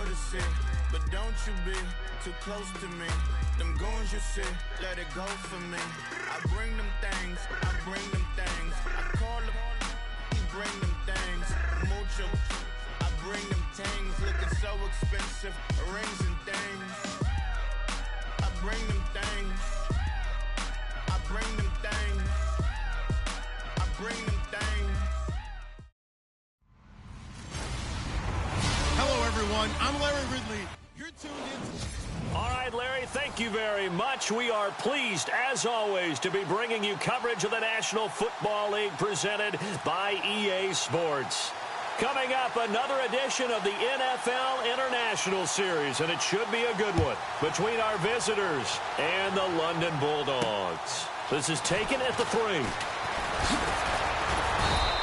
notice it, but don't you be too close to me. Them goons you see, let it go for me. I bring them things, I bring them things. I call them, he bring them things. Mucho, I bring them things. Looking so expensive, rings and things. I bring them things. I bring them things. I bring them things. Hello, everyone. I'm Larry Ridley. You're tuned in. All right, Larry, thank you very much. We are pleased, as always, to be bringing you coverage of the National Football League presented by EA Sports. Coming up, another edition of the NFL International Series, and it should be a good one, between our visitors and the London Bulldogs. This is taken at the 3.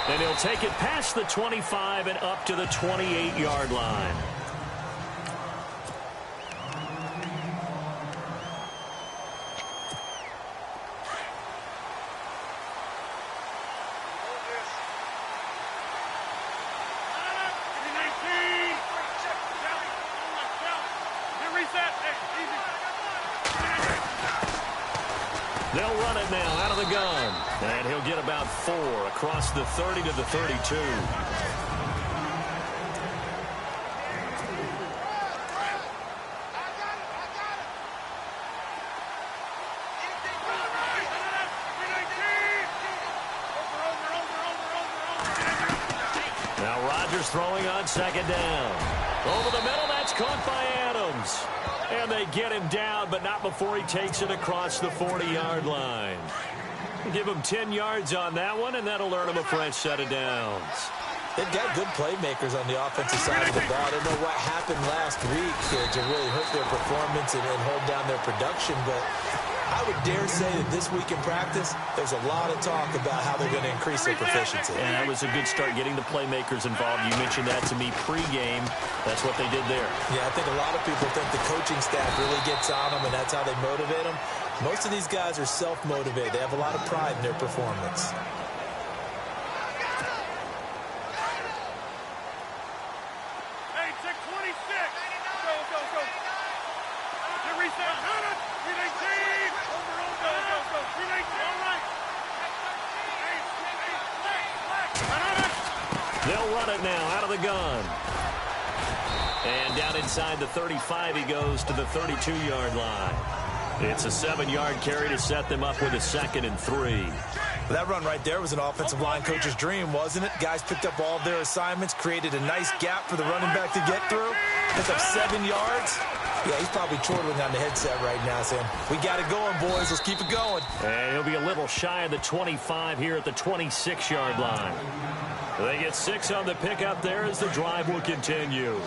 And he'll take it past the 25 and up to the 28-yard line. They'll run it now out of the gun. And he'll get about 4 across the 30 to the 32. Now Rodgers throwing on second down. Over the middle, that's caught by Adams. And they get him down, but not before he takes it across the 40-yard line. Give him 10 yards on that one, and that'll earn him a fresh set of downs. They've got good playmakers on the offensive side of the ball. I don't know what happened last week to really hurt their performance and hold down their production, but I would dare say that this week in practice, there's a lot of talk about how they're going to increase their proficiency. And that was a good start getting the playmakers involved. You mentioned that to me pregame. That's what they did there. Yeah, I think a lot of people think the coaching staff really gets on them, and that's how they motivate them. Most of these guys are self-motivated. They have a lot of pride in their performance. Hey, check 26. Go, go, go. Get reset. 319. Over. Go. 319. All right. They'll run it now out of the gun. And down inside the 35, he goes to the 32-yard line. It's a 7-yard carry to set them up with a 2nd and 3. That run right there was an offensive line coach's dream, wasn't it? Guys picked up all their assignments, created a nice gap for the running back to get through. Picked up 7 yards. Yeah, he's probably chortling on the headset right now saying, we got it going, boys. Let's keep it going. And he'll be a little shy of the 25 here at the 26-yard line. They get 6 on the pickup there as the drive will continue.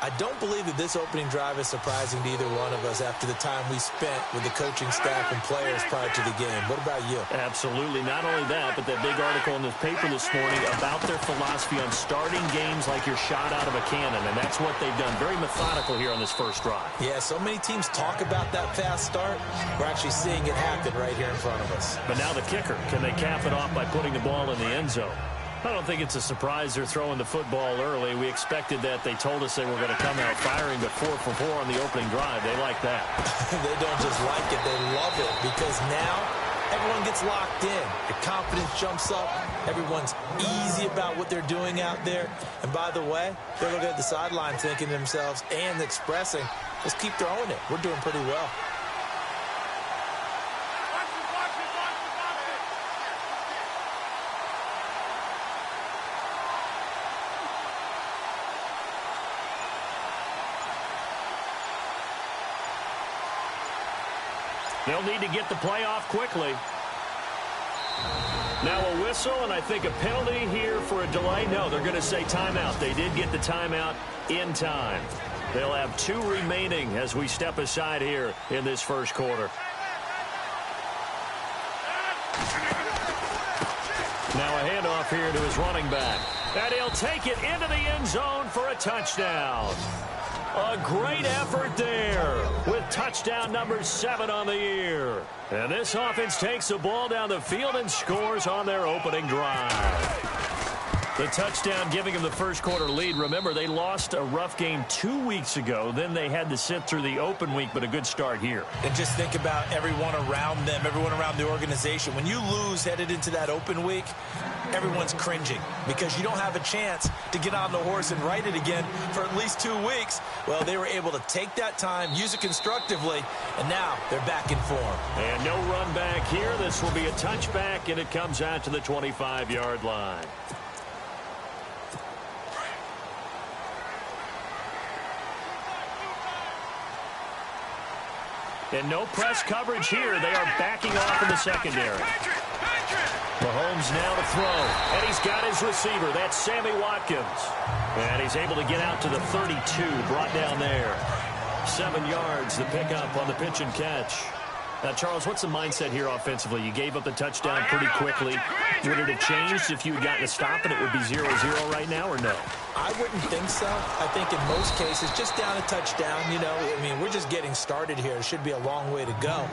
I don't believe that this opening drive is surprising to either one of us after the time we spent with the coaching staff and players prior to the game. What about you? Absolutely. Not only that, but that big article in the paper this morning about their philosophy on starting games like you're shot out of a cannon, and that's what they've done. Very methodical here on this first drive. Yeah, so many teams talk about that fast start. We're actually seeing it happen right here in front of us. But now the kicker. Can they cap it off by putting the ball in the end zone? I don't think it's a surprise they're throwing the football early. We expected that. They told us they were going to come out firing, but 4 for 4 on the opening drive. They like that. They don't just like it. They love it because now everyone gets locked in. The confidence jumps up. Everyone's easy about what they're doing out there. And by the way, they're looking at the sideline thinking to themselves and expressing, let's keep throwing it. We're doing pretty well. They'll need to get the play off quickly. Now a whistle, and I think a penalty here for a delay. No, they're going to say timeout. They did get the timeout in time. They'll have 2 remaining as we step aside here in this first quarter. Now a handoff here to his running back. And he'll take it into the end zone for a touchdown. A great effort there with touchdown number 7 on the year. And this offense takes the ball down the field and scores on their opening drive. The touchdown giving them the first quarter lead. Remember, they lost a rough game 2 weeks ago. Then they had to sit through the open week, but a good start here. And just think about everyone around them, everyone around the organization. When you lose headed into that open week, everyone's cringing because you don't have a chance to get on the horse and ride it again for at least 2 weeks. Well, they were able to take that time, use it constructively, and now they're back in form. And no run back here. This will be a touchback, and it comes out to the 25-yard line. And no press coverage here. They are backing off in the secondary. Mahomes now to throw. And he's got his receiver. That's Sammy Watkins. And he's able to get out to the 32. Brought down there. 7 yards, the pickup on the pitch and catch. Now, Charles, what's the mindset here offensively? You gave up the touchdown pretty quickly. Would it have changed if you had gotten a stop and it would be 0-0 right now, or no? I wouldn't think so. I think in most cases, just down a touchdown, you know, I mean, we're just getting started here. It should be a long way to go.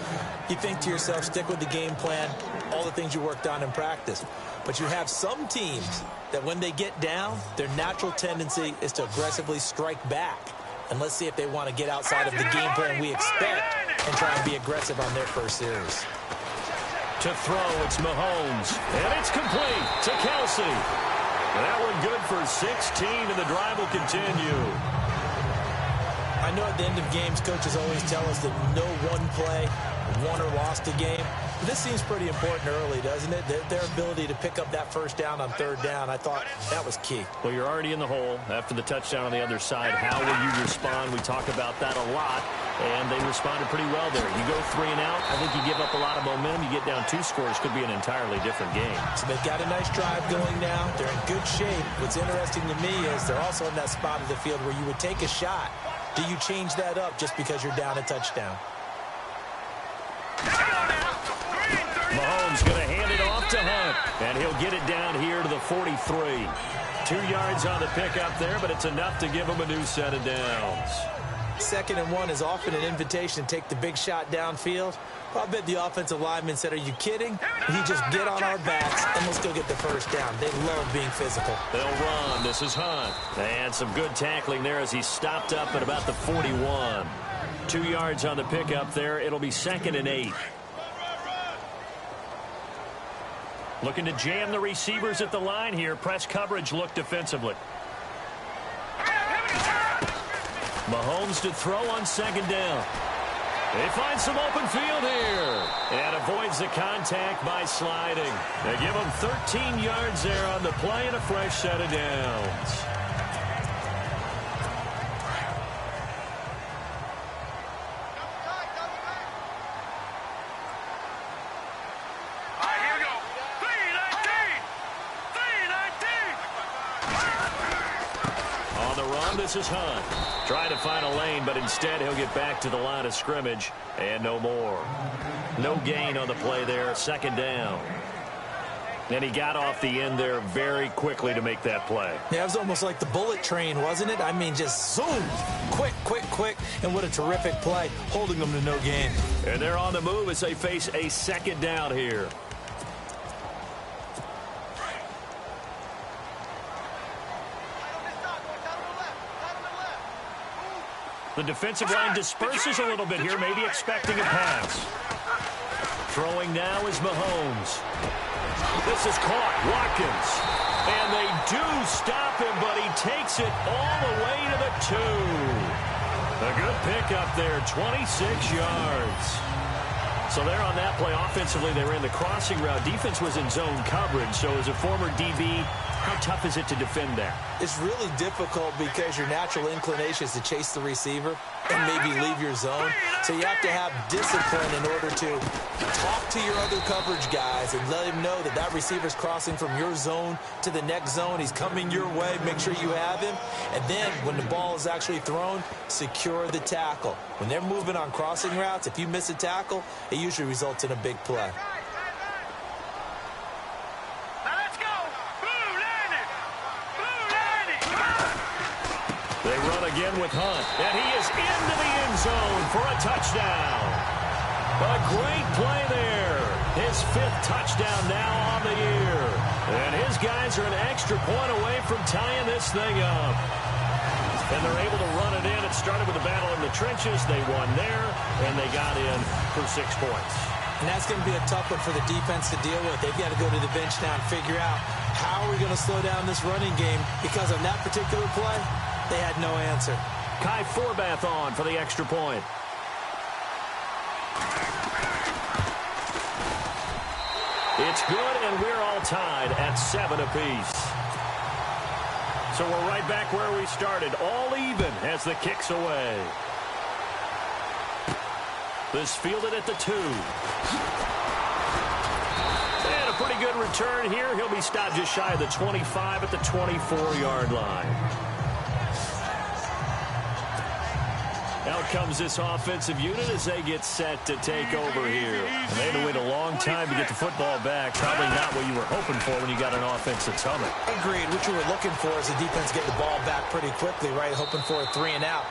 You think to yourself, stick with the game plan, all the things you worked on in practice. But you have some teams that when they get down, their natural tendency is to aggressively strike back. And let's see if they want to get outside of the game plan we expect and try and be aggressive on their first series. To throw, it's Mahomes. And it's complete to Kelsey. That one good for 16, and the drive will continue. I know at the end of games, coaches always tell us that no one play won or lost a game. But this seems pretty important early, doesn't it? Their ability to pick up that first down on third down, I thought that was key. Well, you're already in the hole after the touchdown on the other side. How will you respond? We talk about that a lot, and they responded pretty well there. You go 3 and out, I think you give up a lot of momentum. You get down 2 scores, could be an entirely different game. So they've got a nice drive going now. They're in good shape. What's interesting to me is they're also in that spot of the field where you would take a shot. Do you change that up just because you're down a touchdown? Mahomes going to hand it off to Hunt, and he'll get it down here to the 43. 2 yards on the pickup there, but it's enough to give him a new set of downs. 2nd and 1 is often an invitation to take the big shot downfield. Well, I bet the offensive lineman said, are you kidding? He just get on our backs, and let's go get the first down. They love being physical. They'll run. This is Hunt. And some good tackling there as he stopped up at about the 41. 2 yards on the pickup there. It'll be 2nd and 8. Looking to jam the receivers at the line here. Press coverage look defensively. Mahomes to throw on 2nd down. They find some open field here. And avoids the contact by sliding. They give him 13 yards there on the play and a fresh set of downs. This is Hunt. Trying to find a lane, but instead he'll get back to the line of scrimmage and no more. No gain on the play there. 2nd down. And he got off the end there very quickly to make that play. Yeah, it was almost like the bullet train, wasn't it? I mean, just zoom. Quick, quick, quick. And what a terrific play, holding them to no gain. And they're on the move as they face a 2nd down here. The defensive line disperses a little bit here, maybe expecting a pass. Throwing now is Mahomes. This is caught. Watkins. And they do stop him, but he takes it all the way to the 2. A good pickup there, 26 yards. So they're on that play. Offensively, they ran the crossing route. Defense was in zone coverage, so as a former DB, how tough is it to defend that? It's really difficult because your natural inclination is to chase the receiver and maybe leave your zone. So you have to have discipline in order to talk to your other coverage guys and let him know that that receiver's crossing from your zone to the next zone. He's coming your way. Make sure you have him. And then when the ball is actually thrown, secure the tackle. When they're moving on crossing routes, if you miss a tackle, it usually results in a big play. They run again with Hunt, and he is into the end zone for a touchdown. A great play there. His 5th touchdown now on the year. And his guys are an extra point away from tying this thing up. And they're able to run it in. It started with a battle in the trenches. They won there, and they got in for 6 points. And that's going to be a tough one for the defense to deal with. They've got to go to the bench now and figure out how are we going to slow down this running game, because on that particular play, they had no answer. Kai Forbath on for the extra point. It's good, and we're all tied at 7 apiece. So we're right back where we started, all even as the kick's away. This fielded at the 2. And a pretty good return here. He'll be stopped just shy of the 25 at the 24-yard line. Out comes this offensive unit as they get set to take over here. And they had to wait a long time to get the football back. Probably not what you were hoping for when you got an offense that's humming. Agreed. What you were looking for is the defense get the ball back pretty quickly, right? Hoping for a 3 and out.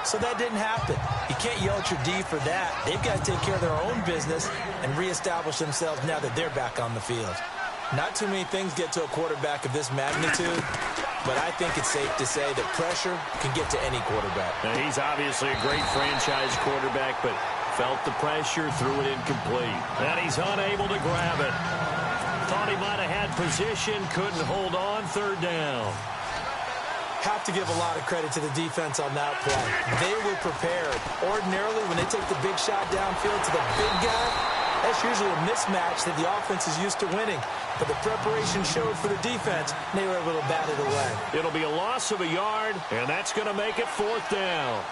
So that didn't happen. You can't yell at your D for that. They've got to take care of their own business and reestablish themselves now that they're back on the field. Not too many things get to a quarterback of this magnitude, but I think it's safe to say that pressure can get to any quarterback. Now, he's obviously a great franchise quarterback, but felt the pressure, threw it incomplete. And he's unable to grab it. Thought he might have had position, couldn't hold on, 3rd down. Have to give a lot of credit to the defense on that play. They were prepared. Ordinarily, when they take the big shot downfield to the big guy, that's usually a mismatch that the offense is used to winning. But the preparation showed for the defense, and they were able to bat it away. It'll be a loss of a yard, and that's going to make it 4th down.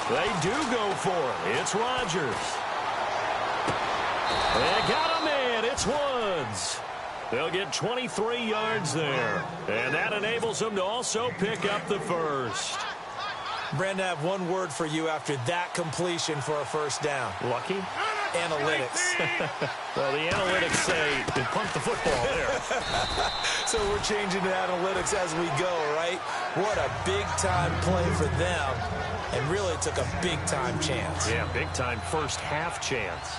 They do go for it. It's Rodgers. They got a man. It's Woods. They'll get 23 yards there. And that enables them to also pick up the first. Brandon, I have one word for you after that completion for a 1st down. Lucky? Analytics. Well, the analytics say they pumped the football there. So we're changing to analytics as we go, right? What a big-time play for them. And really took a big-time chance. Yeah, big-time first half chance.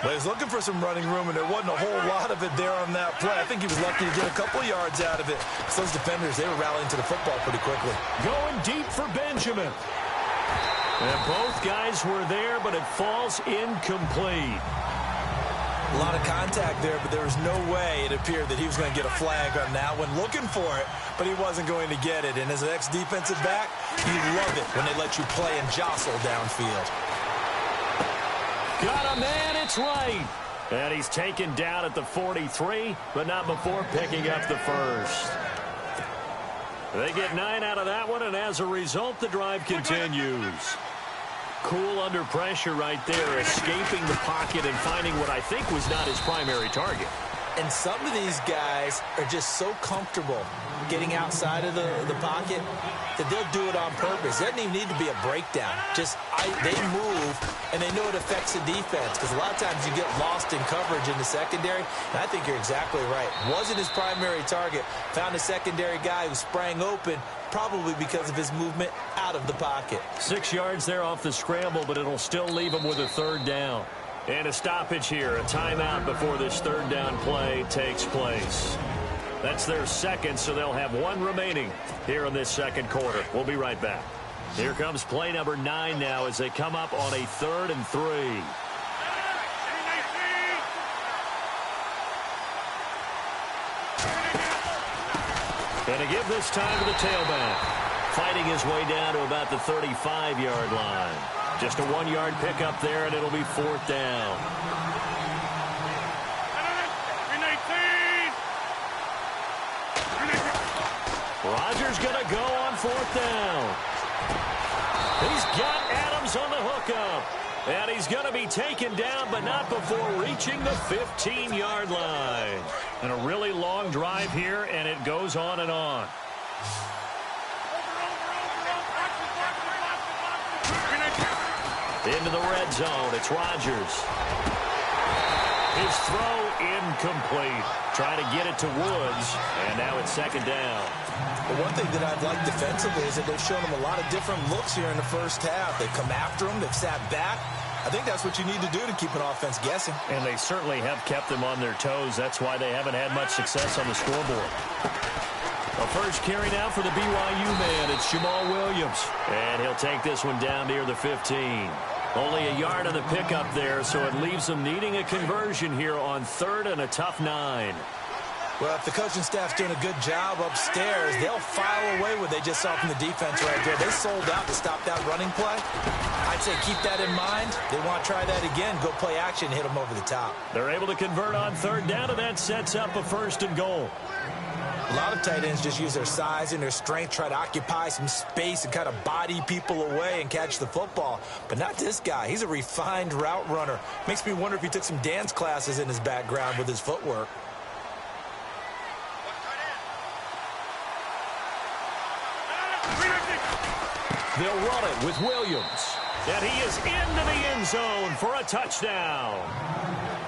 But he's looking for some running room, and there wasn't a whole lot of it there on that play. I think he was lucky to get a couple yards out of it. Because those defenders, they were rallying to the football pretty quickly. Going deep for Benjamin. And both guys were there, but it falls incomplete. A lot of contact there, but there was no way it appeared that he was going to get a flag on that one. Looking for it, but he wasn't going to get it. And as an ex-defensive back, you love it when they let you play and jostle downfield. Got a man, it's right. And he's taken down at the 43, but not before picking up the first. They get 9 out of that one, and as a result, the drive continues. Cool under pressure right there, escaping the pocket and finding what I think was not his primary target. And some of these guys are just so comfortable getting outside of the pocket that they'll do it on purpose. It doesn't even need to be a breakdown. Just they move, and they know it affects the defense, because a lot of times you get lost in coverage in the secondary, and I think you're exactly right. Wasn't his primary target. Found a secondary guy who sprang open, probably because of his movement out of the pocket. 6 yards there off the scramble, but it'll still leave him with a 3rd down. And a stoppage here, a timeout before this 3rd down play takes place. That's their 2nd, so they'll have 1 remaining here in this 2nd quarter. We'll be right back. Here comes play number 9 now as they come up on a 3rd and 3. And to give this time to the tailback. Fighting his way down to about the 35-yard line. Just a 1-yard pickup there, and it'll be 4th down. Rodgers going to go on 4th down. He's got Adams on the hookup. And he's going to be taken down, but not before reaching the 15-yard line. And a really long drive here, and it goes on and on. Into the red zone. It's Rodgers. His throw incomplete. Trying to get it to Woods. And now it's 2nd down. But one thing that I've liked defensively is that they've shown them a lot of different looks here in the first half. They've come after them. They've sat back. I think that's what you need to do to keep an offense guessing. And they certainly have kept them on their toes. That's why they haven't had much success on the scoreboard. The first carry now for the BYU man. It's Jamal Williams. And he'll take this one down near the 15. Only a yard on the pickup there, so it leaves them needing a conversion here on third and a tough 9. Well, if the coaching staff's doing a good job upstairs, they'll file away what they just saw from the defense right there. They sold out to stop that running play. I'd say keep that in mind. They want to try that again. Go play action, hit them over the top. They're able to convert on third down, and that sets up a first and goal. A lot of tight ends just use their size and their strength, try to occupy some space and kind of body people away and catch the football. But not this guy. He's a refined route runner. Makes me wonder if he took some dance classes in his background with his footwork. They'll run it with Williams. And he is into the end zone for a touchdown.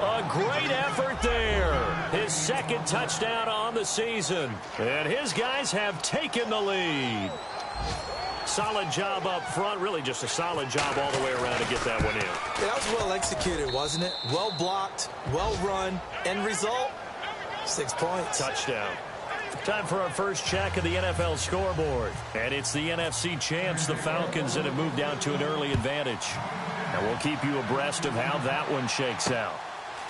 A great effort there. His second touchdown on the season. And his guys have taken the lead. Solid job up front. Really just a solid job all the way around to get that one in. Yeah, that was well executed, wasn't it? Well blocked, well run. End result, 6 points. Touchdown. Time for our first check of the NFL scoreboard. And it's the NFC champs, the Falcons, that have moved down to an early advantage. And we'll keep you abreast of how that one shakes out.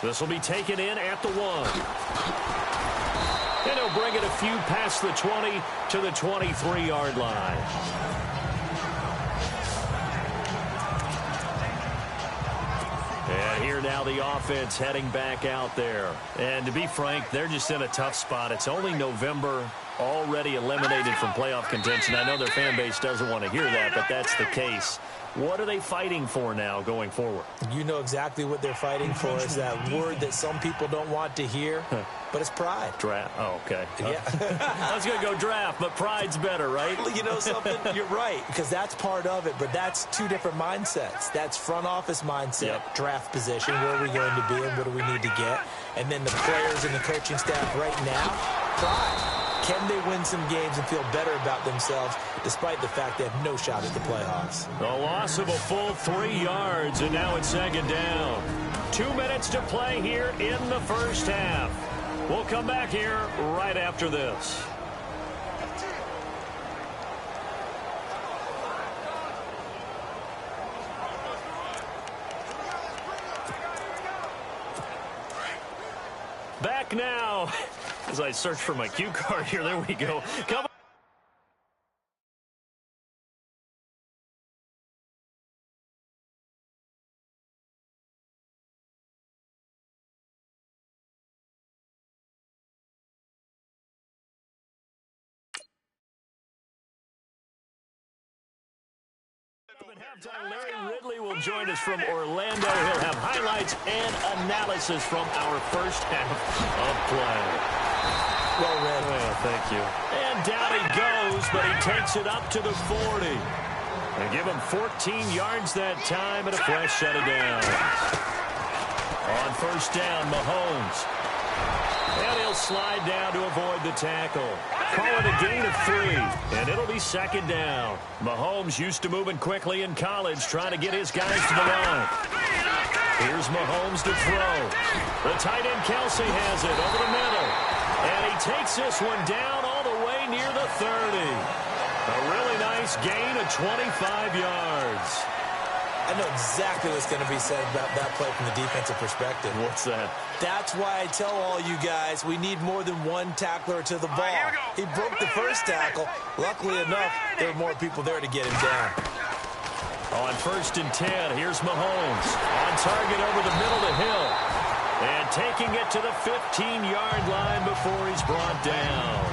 This will be taken in at the 1. And he'll bring it a few past the 20 to the 23-yard line. And here now the offense heading back out there. And to be frank, they're just in a tough spot. It's only November, already eliminated from playoff contention. I know their fan base doesn't want to hear that, but that's the case. What are they fighting for now going forward? You know exactly what they're fighting for. Is that word that some people don't want to hear, but it's pride. Draft. Oh, okay. Yeah. I was going to go draft, but pride's better, right? You know something? You're right, because that's part of it, but that's two different mindsets. That's front office mindset, draft position, where are we going to be and what do we need to get? And then the players and the coaching staff right now, pride. Can they win some games and feel better about themselves despite the fact they have no shot at the playoffs? The loss of a full 3 yards, and now it's second down. 2 minutes to play here in the first half. We'll come back here right after this. Back now. As I search for my cue card here, there we go. Come on. At halftime, Larry Ridley will join us from Orlando. He'll have highlights and analysis from our first half of play. Well read. Well, thank you. And down he goes, but he takes it up to the 40. And give him 14 yards that time and a fresh set of downs. On first down, Mahomes. And he'll slide down to avoid the tackle. Call it a gain of 3, and it'll be second down. Mahomes used to moving quickly in college, trying to get his guys to the line. Here's Mahomes to throw. The tight end Kelsey has it over the middle. And he takes this one down all the way near the 30. A really nice gain of 25 yards. I know exactly what's going to be said about that play from the defensive perspective. What's that? That's why I tell all you guys we need more than one tackler to the ball. He broke the first tackle. Luckily enough, there were more people there to get him down. On first and 10, here's Mahomes. On target over the middle to Hill. And taking it to the 15-yard line before he's brought down.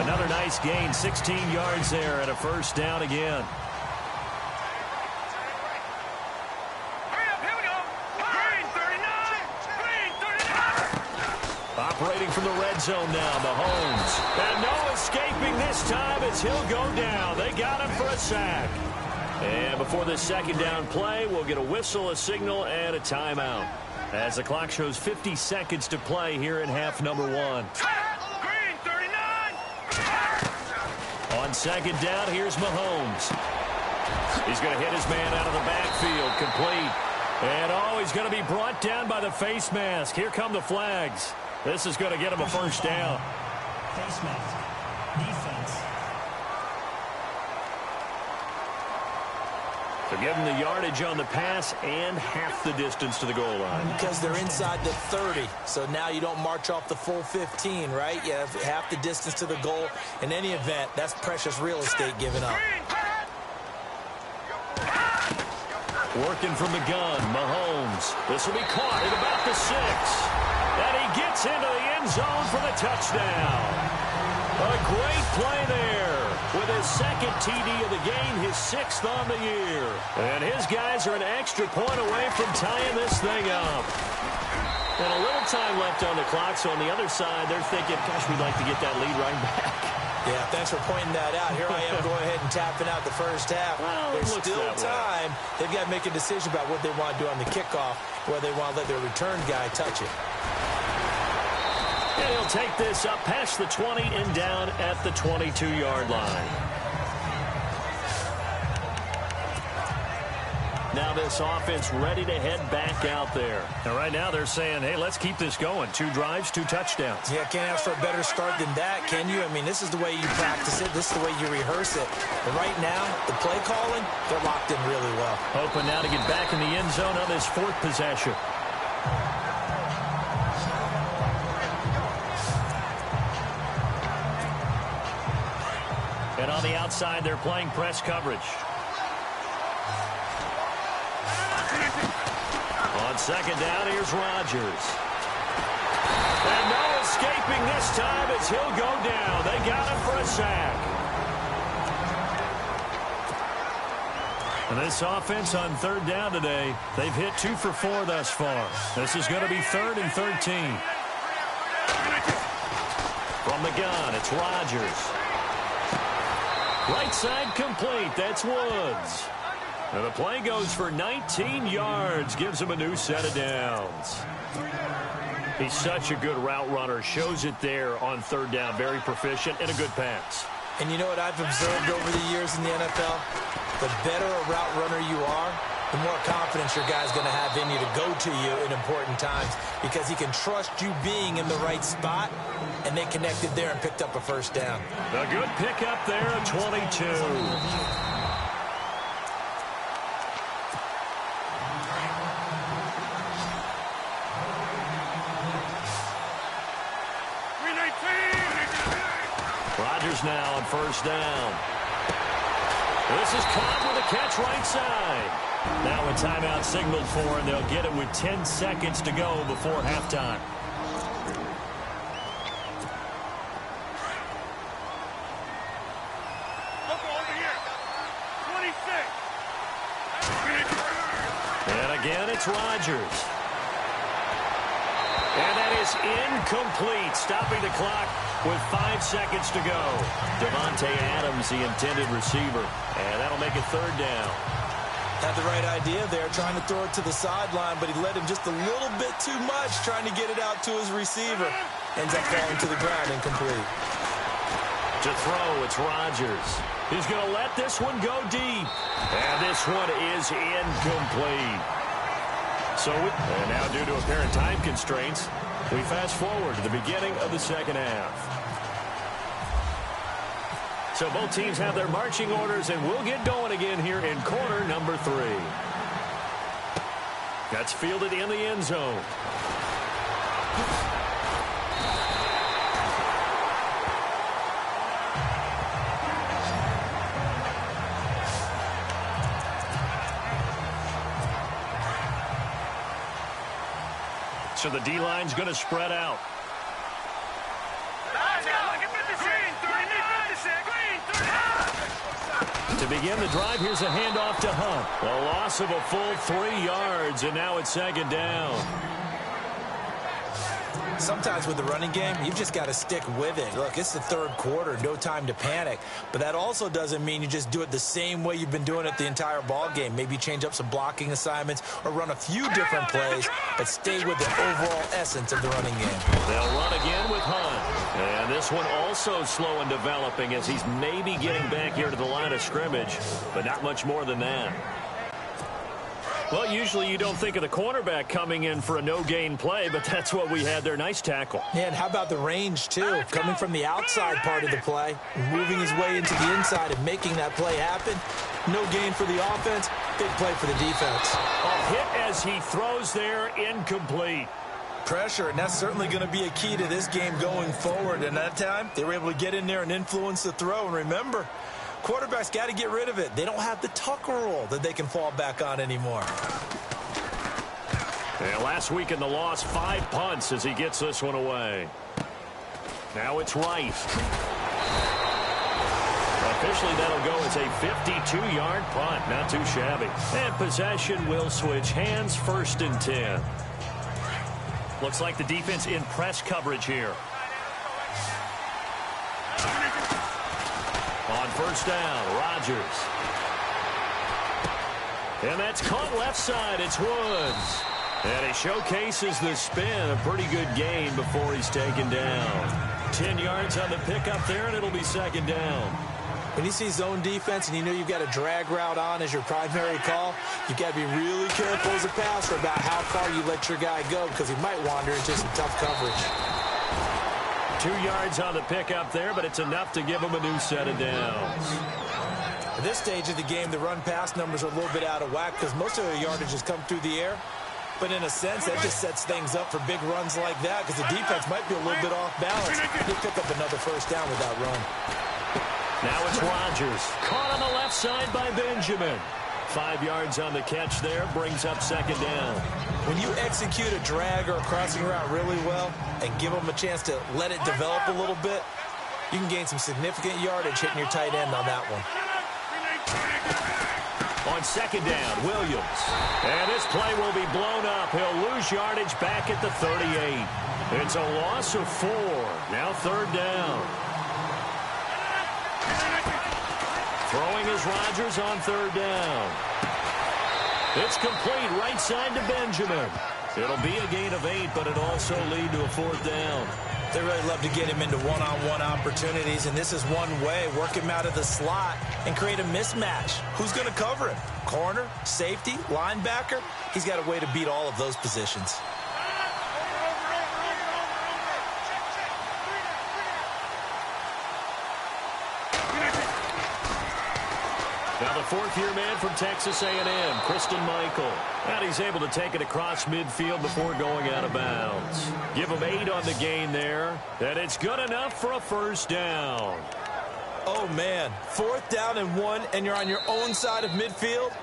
Another nice gain, 16 yards there and a first down again. Operating from the red zone now, Mahomes. And no escaping this time as he'll go down. They got him for a sack. And before this second down play, we'll get a whistle, a signal, and a timeout. As the clock shows 50 seconds to play here in half number 1. On second down, here's Mahomes. He's going to hit his man out of the backfield, complete. And, he's going to be brought down by the face mask. Here come the flags. This is going to get him a first down. Face mask. Defense. So give him the yardage on the pass and half the distance to the goal line. Because they're inside the 30, so now you don't march off the full 15, right? You have half the distance to the goal. In any event, that's precious real estate given up. Working from the gun, Mahomes. This will be caught at about the 6. And he gets into the end zone for the touchdown. A great play there. With his second TD of the game, his 6th on the year. And his guys are an extra point away from tying this thing up. And a little time left on the clock, so on the other side, they're thinking, gosh, we'd like to get that lead right back. Yeah, thanks for pointing that out. Here I am going ahead and tapping out the first half. Well, there's still time. They've got to make a decision about what they want to do on the kickoff, whether they want to let their return guy touch it. And he'll take this up past the 20 and down at the 22-yard line. Now this offense ready to head back out there. And right now they're saying, hey, let's keep this going. 2 drives, 2 touchdowns. Yeah, can't ask for a better start than that, can you? I mean, this is the way you practice it. This is the way you rehearse it. But right now, the play calling, they're locked in really well. Hoping now to get back in the end zone on this 4th possession. And on the outside, they're playing press coverage. On second down, here's Rodgers. And no escaping this time as he'll go down. They got him for a sack. And this offense on 3rd down today, they've hit 2 for 4 thus far. This is going to be 3rd and 13. From the gun, it's Rodgers. Right side complete. That's Woods. And the play goes for 19 yards. Gives him a new set of downs. He's such a good route runner. Shows it there on 3rd down. Very proficient and a good pass. And you know what I've observed over the years in the NFL? The better a route runner you are, the more confidence your guy's going to have in you to go to you in important times because he can trust you being in the right spot, and they connected there and picked up a first down. A good pickup there at 22. Rodgers now on 1st down. This is caught with a catch right side. Now a timeout signaled for, and they'll get it with 10 seconds to go before halftime. And again, it's Rodgers. And that is incomplete, stopping the clock with 5 seconds to go. Devontae Adams, the intended receiver. And that'll make it 3rd down. Had the right idea there, trying to throw it to the sideline, but he led him just a little bit too much, trying to get it out to his receiver. Ends up falling to the ground, incomplete. To throw, it's Rodgers. He's going to let this one go deep. And this one is incomplete. And now due to apparent time constraints, we fast forward to the beginning of the 2nd half. So both teams have their marching orders, and we'll get going again here in quarter number 3. That's fielded in the end zone. So the D-line's going to spread out. To begin the drive, here's a handoff to Hunt. A loss of a full 3 yards, and now it's 2nd down. Sometimes with the running game, you've just got to stick with it. Look, it's the third quarter, no time to panic. But that also doesn't mean you just do it the same way you've been doing it the entire ball game. Maybe change up some blocking assignments or run a few different plays, but stay with the overall essence of the running game. They'll run again with Hunt. And this one also slow in developing as he's maybe getting back here to the line of scrimmage, but not much more than that. Well, usually you don't think of the cornerback coming in for a no-gain play, but that's what we had there. Nice tackle. Yeah, and how about the range, too? Coming from the outside part of the play, moving his way into the inside and making that play happen. No gain for the offense, big play for the defense. A hit as he throws there, incomplete. Pressure, and that's certainly going to be a key to this game going forward. And that time, they were able to get in there and influence the throw. And remember, quarterbacks got to get rid of it. They don't have the Tucker rule that they can fall back on anymore. Yeah, last week in the loss, 5 punts as he gets this one away. Now it's Wright. Officially, that'll go as a 52-yard punt. Not too shabby. And possession will switch hands, 1st and 10. Looks like the defense in press coverage here. On 1st down, Rodgers. And that's caught left side. It's Woods. And he showcases the spin. A pretty good gain before he's taken down. 10 yards on the pickup there, and it'll be 2nd down. When you see zone defense and you know you've got a drag route on as your primary call, you've got to be really careful as a passer about how far you let your guy go because he might wander into some tough coverage. 2 yards on the pickup there, but it's enough to give him a new set of downs. At this stage of the game, the run-pass numbers are a little bit out of whack because most of the yardage has come through the air. But in a sense, that just sets things up for big runs like that because the defense might be a little bit off balance. He'll pick up another 1st down with that run. Now it's Rodgers. Caught on the left side by Benjamin. 5 yards on the catch there, brings up 2nd down. When you execute a drag or a crossing route really well and give them a chance to let it develop a little bit, you can gain some significant yardage hitting your tight end on that one. On 2nd down, Williams. And this play will be blown up. He'll lose yardage back at the 38. It's a loss of 4. Now 3rd down. Throwing is Rodgers on 3rd down. It's complete right side to Benjamin. It'll be a gain of 8, but it'll also lead to a 4th down. They really love to get him into one-on-one opportunities, and this is one way. Work him out of the slot and create a mismatch. Who's going to cover him? Corner, safety, linebacker? He's got a way to beat all of those positions. Now the 4th-year man from Texas A&M, Christian Michael. And he's able to take it across midfield before going out of bounds. Give him 8 on the gain there. And it's good enough for a 1st down. Oh, man. 4th down and 1, and you're on your own side of midfield?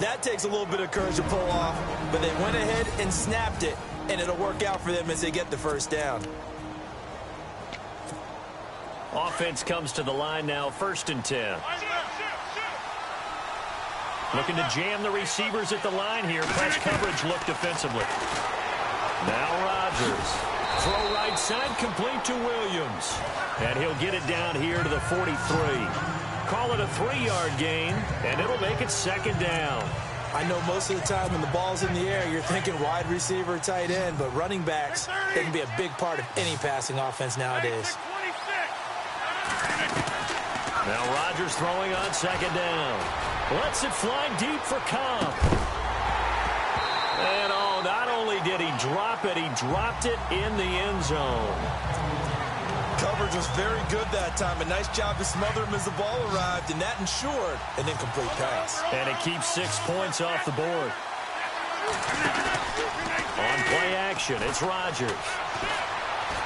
That takes a little bit of courage to pull off. But they went ahead and snapped it, and it'll work out for them as they get the 1st down. Offense comes to the line now, 1st and 10. Looking to jam the receivers at the line here. Press coverage look defensively. Now Rodgers. Throw right side complete to Williams. And he'll get it down here to the 43. Call it a 3-yard gain, and it'll make it 2nd down. I know most of the time when the ball's in the air, you're thinking wide receiver, tight end, but running backs, they can be a big part of any passing offense nowadays. Now Rodgers throwing on 2nd down. Lets it fly deep for Cobb. And oh, not only did he drop it, he dropped it in the end zone. Coverage was very good that time. A nice job to smother him as the ball arrived, and that ensured an incomplete pass. And it keeps 6 points off the board. On play action, it's Rodgers.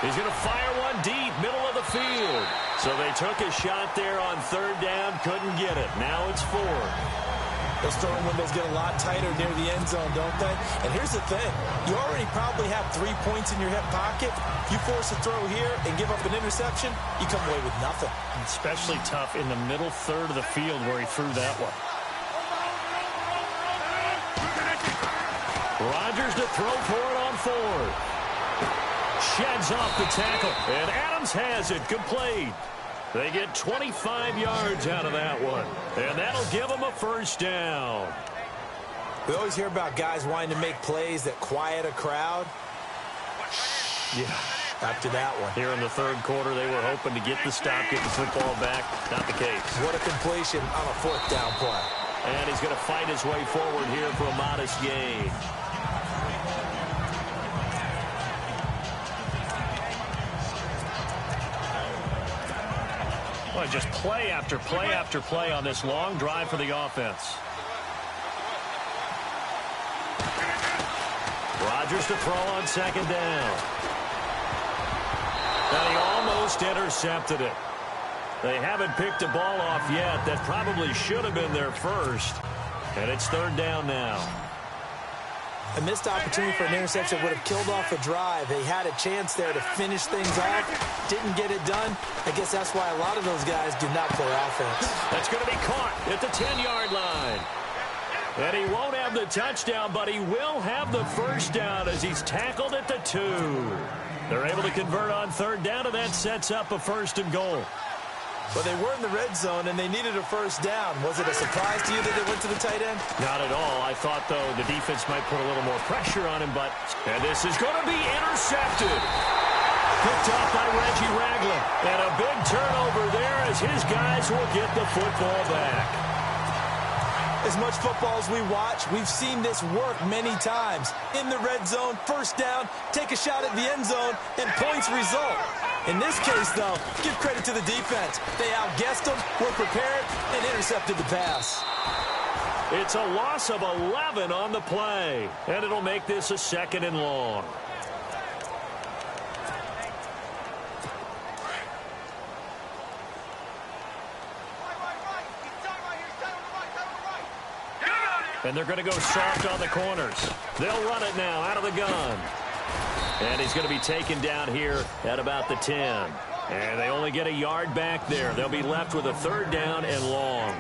He's going to fire one deep, middle of the field. So they took a shot there on 3rd down, couldn't get it. Now it's 4. Those throwing windows get a lot tighter near the end zone, don't they? And here's the thing. You already probably have 3 points in your hip pocket. You force a throw here and give up an interception, you come away with nothing. Especially tough in the middle 3rd of the field where he threw that one. Rodgers to throw for it on 4th. sheds off the tackle. And Adams has it complete. They get 25 yards out of that one. And that'll give them a first down. We always hear about guys wanting to make plays that quiet a crowd. Yeah. After that one. Here in the third quarter, they were hoping to get the stop, get the football back. Not the case. What a completion on a fourth down play. And he's going to fight his way forward here for a modest gain. Boy, just play after play after play on this long drive for the offense. Rodgers to throw on second down. And he almost intercepted it. They haven't picked a ball off yet. That probably should have been their first. And it's third down now. A missed opportunity for an interception would have killed off a drive. They had a chance there to finish things off. Didn't get it done. I guess that's why a lot of those guys do not play offense. That's going to be caught at the 10-yard line. And he won't have the touchdown, but he will have the first down as he's tackled at the 2. They're able to convert on third down, and that sets up a first and goal. But they were in the red zone, and they needed a first down. Was it a surprise to you that they went to the tight end? Not at all. I thought, though, the defense might put a little more pressure on him, but and this is going to be intercepted. Picked off by Reggie Ragland. And a big turnover there as his guys will get the football back. As much football as we watch, we've seen this work many times. In the red zone, first down, take a shot at the end zone, and points result. In this case, though, give credit to the defense. They outguessed them, were prepared, and intercepted the pass. It's a loss of 11 on the play, and it'll make this a second and long. And they're going to go soft on the corners. They'll run it now out of the gun. And he's going to be taken down here at about the 10. And they only get a yard back there. They'll be left with a third down and long.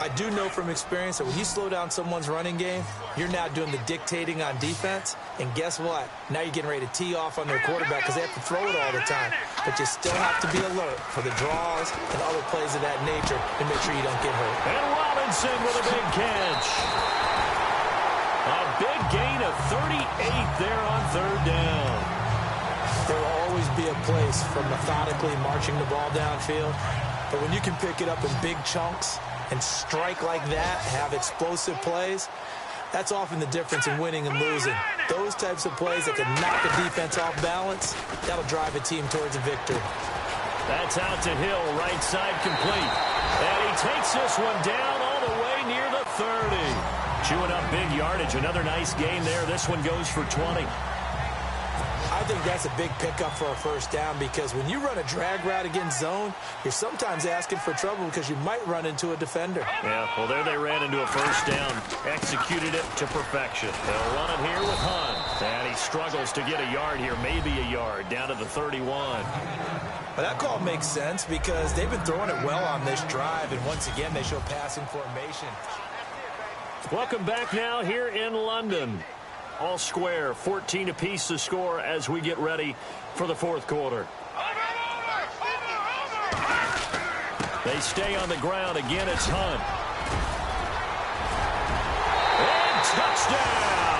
I do know from experience that when you slow down someone's running game, you're now doing the dictating on defense. And guess what? Now you're getting ready to tee off on their quarterback because they have to throw it all the time. But you still have to be alert for the draws and other plays of that nature to make sure you don't get hurt. And Robinson with a big catch. A big gain of 38 there on third down. There will always be a place for methodically marching the ball downfield. But when you can pick it up in big chunks and strike like that, have explosive plays, that's often the difference in winning and losing. Those types of plays that can knock a defense off balance, that'll drive a team towards a victory. That's out to Hill, right side complete. And he takes this one down all the way near the 30. Chewing up big yardage, another nice gain there. This one goes for 20. I think that's a big pickup for a first down because when you run a drag route against zone, you're sometimes asking for trouble because you might run into a defender. Yeah, well, there they ran into a first down. Executed it to perfection. They'll run it here with Hunt. And he struggles to get a yard here, maybe a yard, down to the 31. But that call makes sense because they've been throwing it well on this drive, and once again, they show passing formation. Welcome back now here in London. All square, 14 apiece to score as we get ready for the fourth quarter. They stay on the ground. Again, it's Hunt. And touchdown!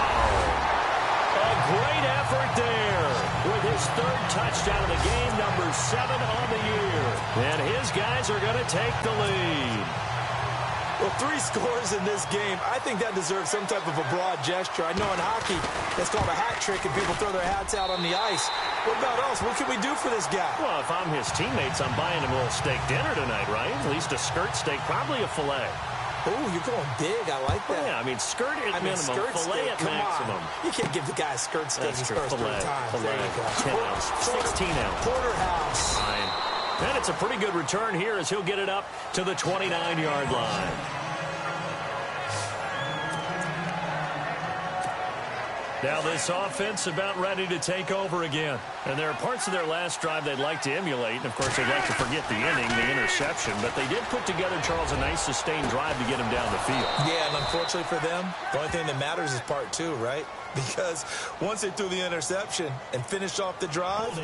A great effort there with his third touchdown of the game, number 7 on the year. And his guys are going to take the lead. Well, 3 scores in this game. I think that deserves some type of a broad gesture. I know in hockey, that's called a hat trick, and people throw their hats out on the ice. What about us? What can we do for this guy? Well, if I'm his teammates, I'm buying him a little steak dinner tonight, right? At least a skirt steak, probably a filet. Oh, you're going big. I like that. Yeah, I mean, skirt at minimum, filet at maximum. You can't give the guy a skirt steak That's his first filet, 3 times. filet, There you go. 10 ounce, 16 ounce. Porterhouse. Fine. And it's a pretty good return here as he'll get it up to the 29-yard line. Now this offense about ready to take over again. And there are parts of their last drive they'd like to emulate. And, of course, they'd like to forget the inning, the interception. But they did put together, Charles, a nice sustained drive to get him down the field. Yeah, and unfortunately for them, the only thing that matters is part two, right? Because once they threw the interception and finished off the drive,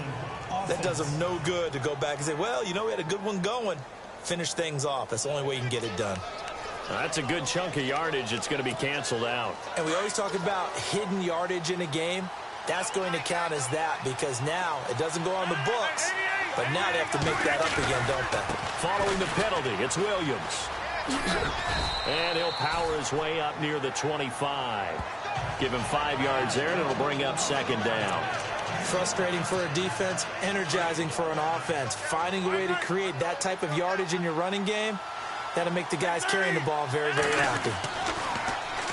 that does them no good to go back and say, well, you know, we had a good one going. Finish things off. That's the only way you can get it done. That's a good chunk of yardage. It's going to be canceled out. And we always talk about hidden yardage in a game. That's going to count as that because now it doesn't go on the books, but now they have to make that up again, don't they? Following the penalty, it's Williams. And he'll power his way up near the 25. Give him 5 yards there, and it'll bring up second down. Frustrating for a defense, energizing for an offense. Finding a way to create that type of yardage in your running game, that'll make the guys carrying the ball very, very happy.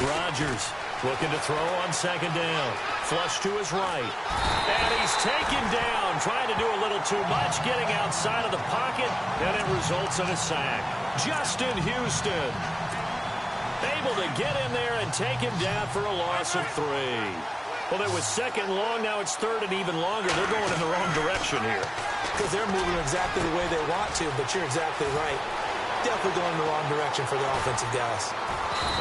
Rodgers looking to throw on second down. Flush to his right. And he's taken down, trying to do a little too much, getting outside of the pocket, and it results in a sack. Justin Houston able to get in there and take him down for a loss of 3. Well, it was second long. Now it's third and even longer. They're going in the wrong direction here. Because they're moving exactly the way they want to, but you're exactly right. Definitely going in the wrong direction for the offensive guys.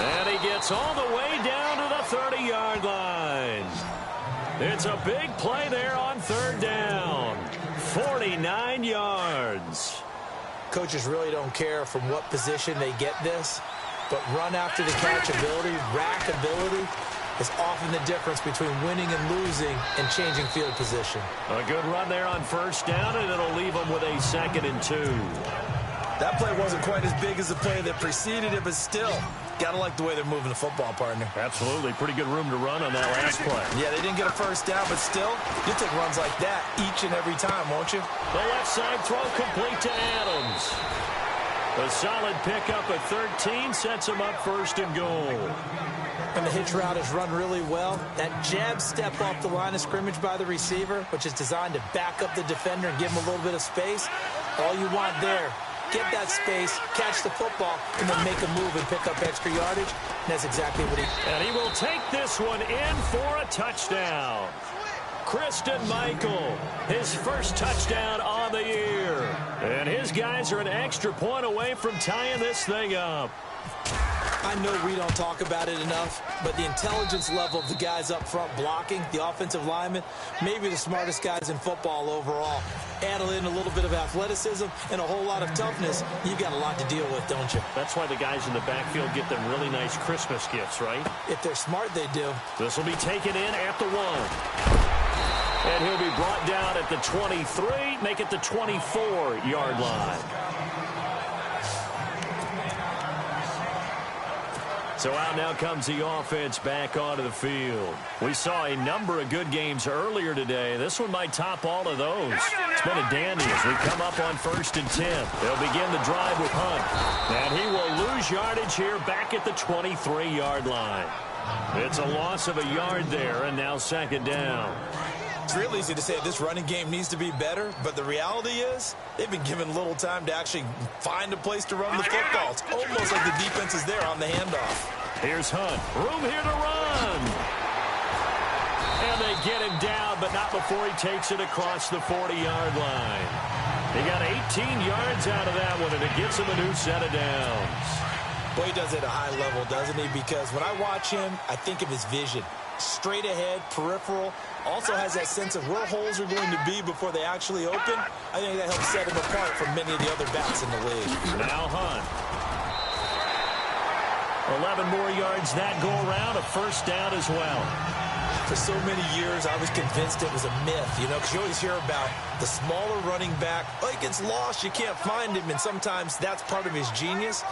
And he gets all the way down to the 30-yard line. It's a big play there on third down. 49 yards. Coaches really don't care from what position they get this, but run after the catch ability, rack ability, is often the difference between winning and losing and changing field position. A good run there on first down, and it'll leave them with a 2nd and 2. That play wasn't quite as big as the play that preceded it, but still, got to like the way they're moving the football, partner. Absolutely. Pretty good room to run on that last play. Yeah, they didn't get a first down, but still, you'll take runs like that each and every time, won't you? The left side throw complete to Adams. A solid pickup at 13 sets him up 1st and goal. And the hitch route is run really well. That jab step off the line of scrimmage by the receiver, which is designed to back up the defender and give him a little bit of space. All you want there, get that space, catch the football, and then make a move and pick up extra yardage. And that's exactly what he did. And he will take this one in for a touchdown. Christian Michael, his first touchdown on the year. And his guys are an extra point away from tying this thing up. I know we don't talk about it enough, but the intelligence level of the guys up front blocking, the offensive linemen, maybe the smartest guys in football overall. Add in a little bit of athleticism and a whole lot of toughness, you've got a lot to deal with, don't you? That's why the guys in the backfield get them really nice Christmas gifts, right? If they're smart, they do. This will be taken in at the 1. And he'll be brought down at the 23, make it the 24-yard line. So out now comes the offense back onto the field. We saw a number of good games earlier today. This one might top all of those. It's been a dandy as we come up on 1st and 10. They'll begin the drive with Hunt. And he will lose yardage here back at the 23-yard line. It's a loss of a yard there, and now 2nd down. It's real easy to say this running game needs to be better, but the reality is they've been given little time to actually find a place to run the football. It's almost like the defense is there on the handoff. Here's Hunt. Room here to run. And they get him down, but not before he takes it across the 40-yard line. He got 18 yards out of that one, and it gets him a new set of downs. Boy, he does it at a high level, doesn't he? Because when I watch him, I think of his vision. Straight ahead, peripheral, also has that sense of where holes are going to be before they actually open. I think that helps set him apart from many of the other backs in the league. Now Hunt. 11 more yards that go around, a first down as well. For so many years, I was convinced it was a myth, you know, because you always hear about the smaller running back. Oh, he gets lost, you can't find him, and sometimes that's part of his genius.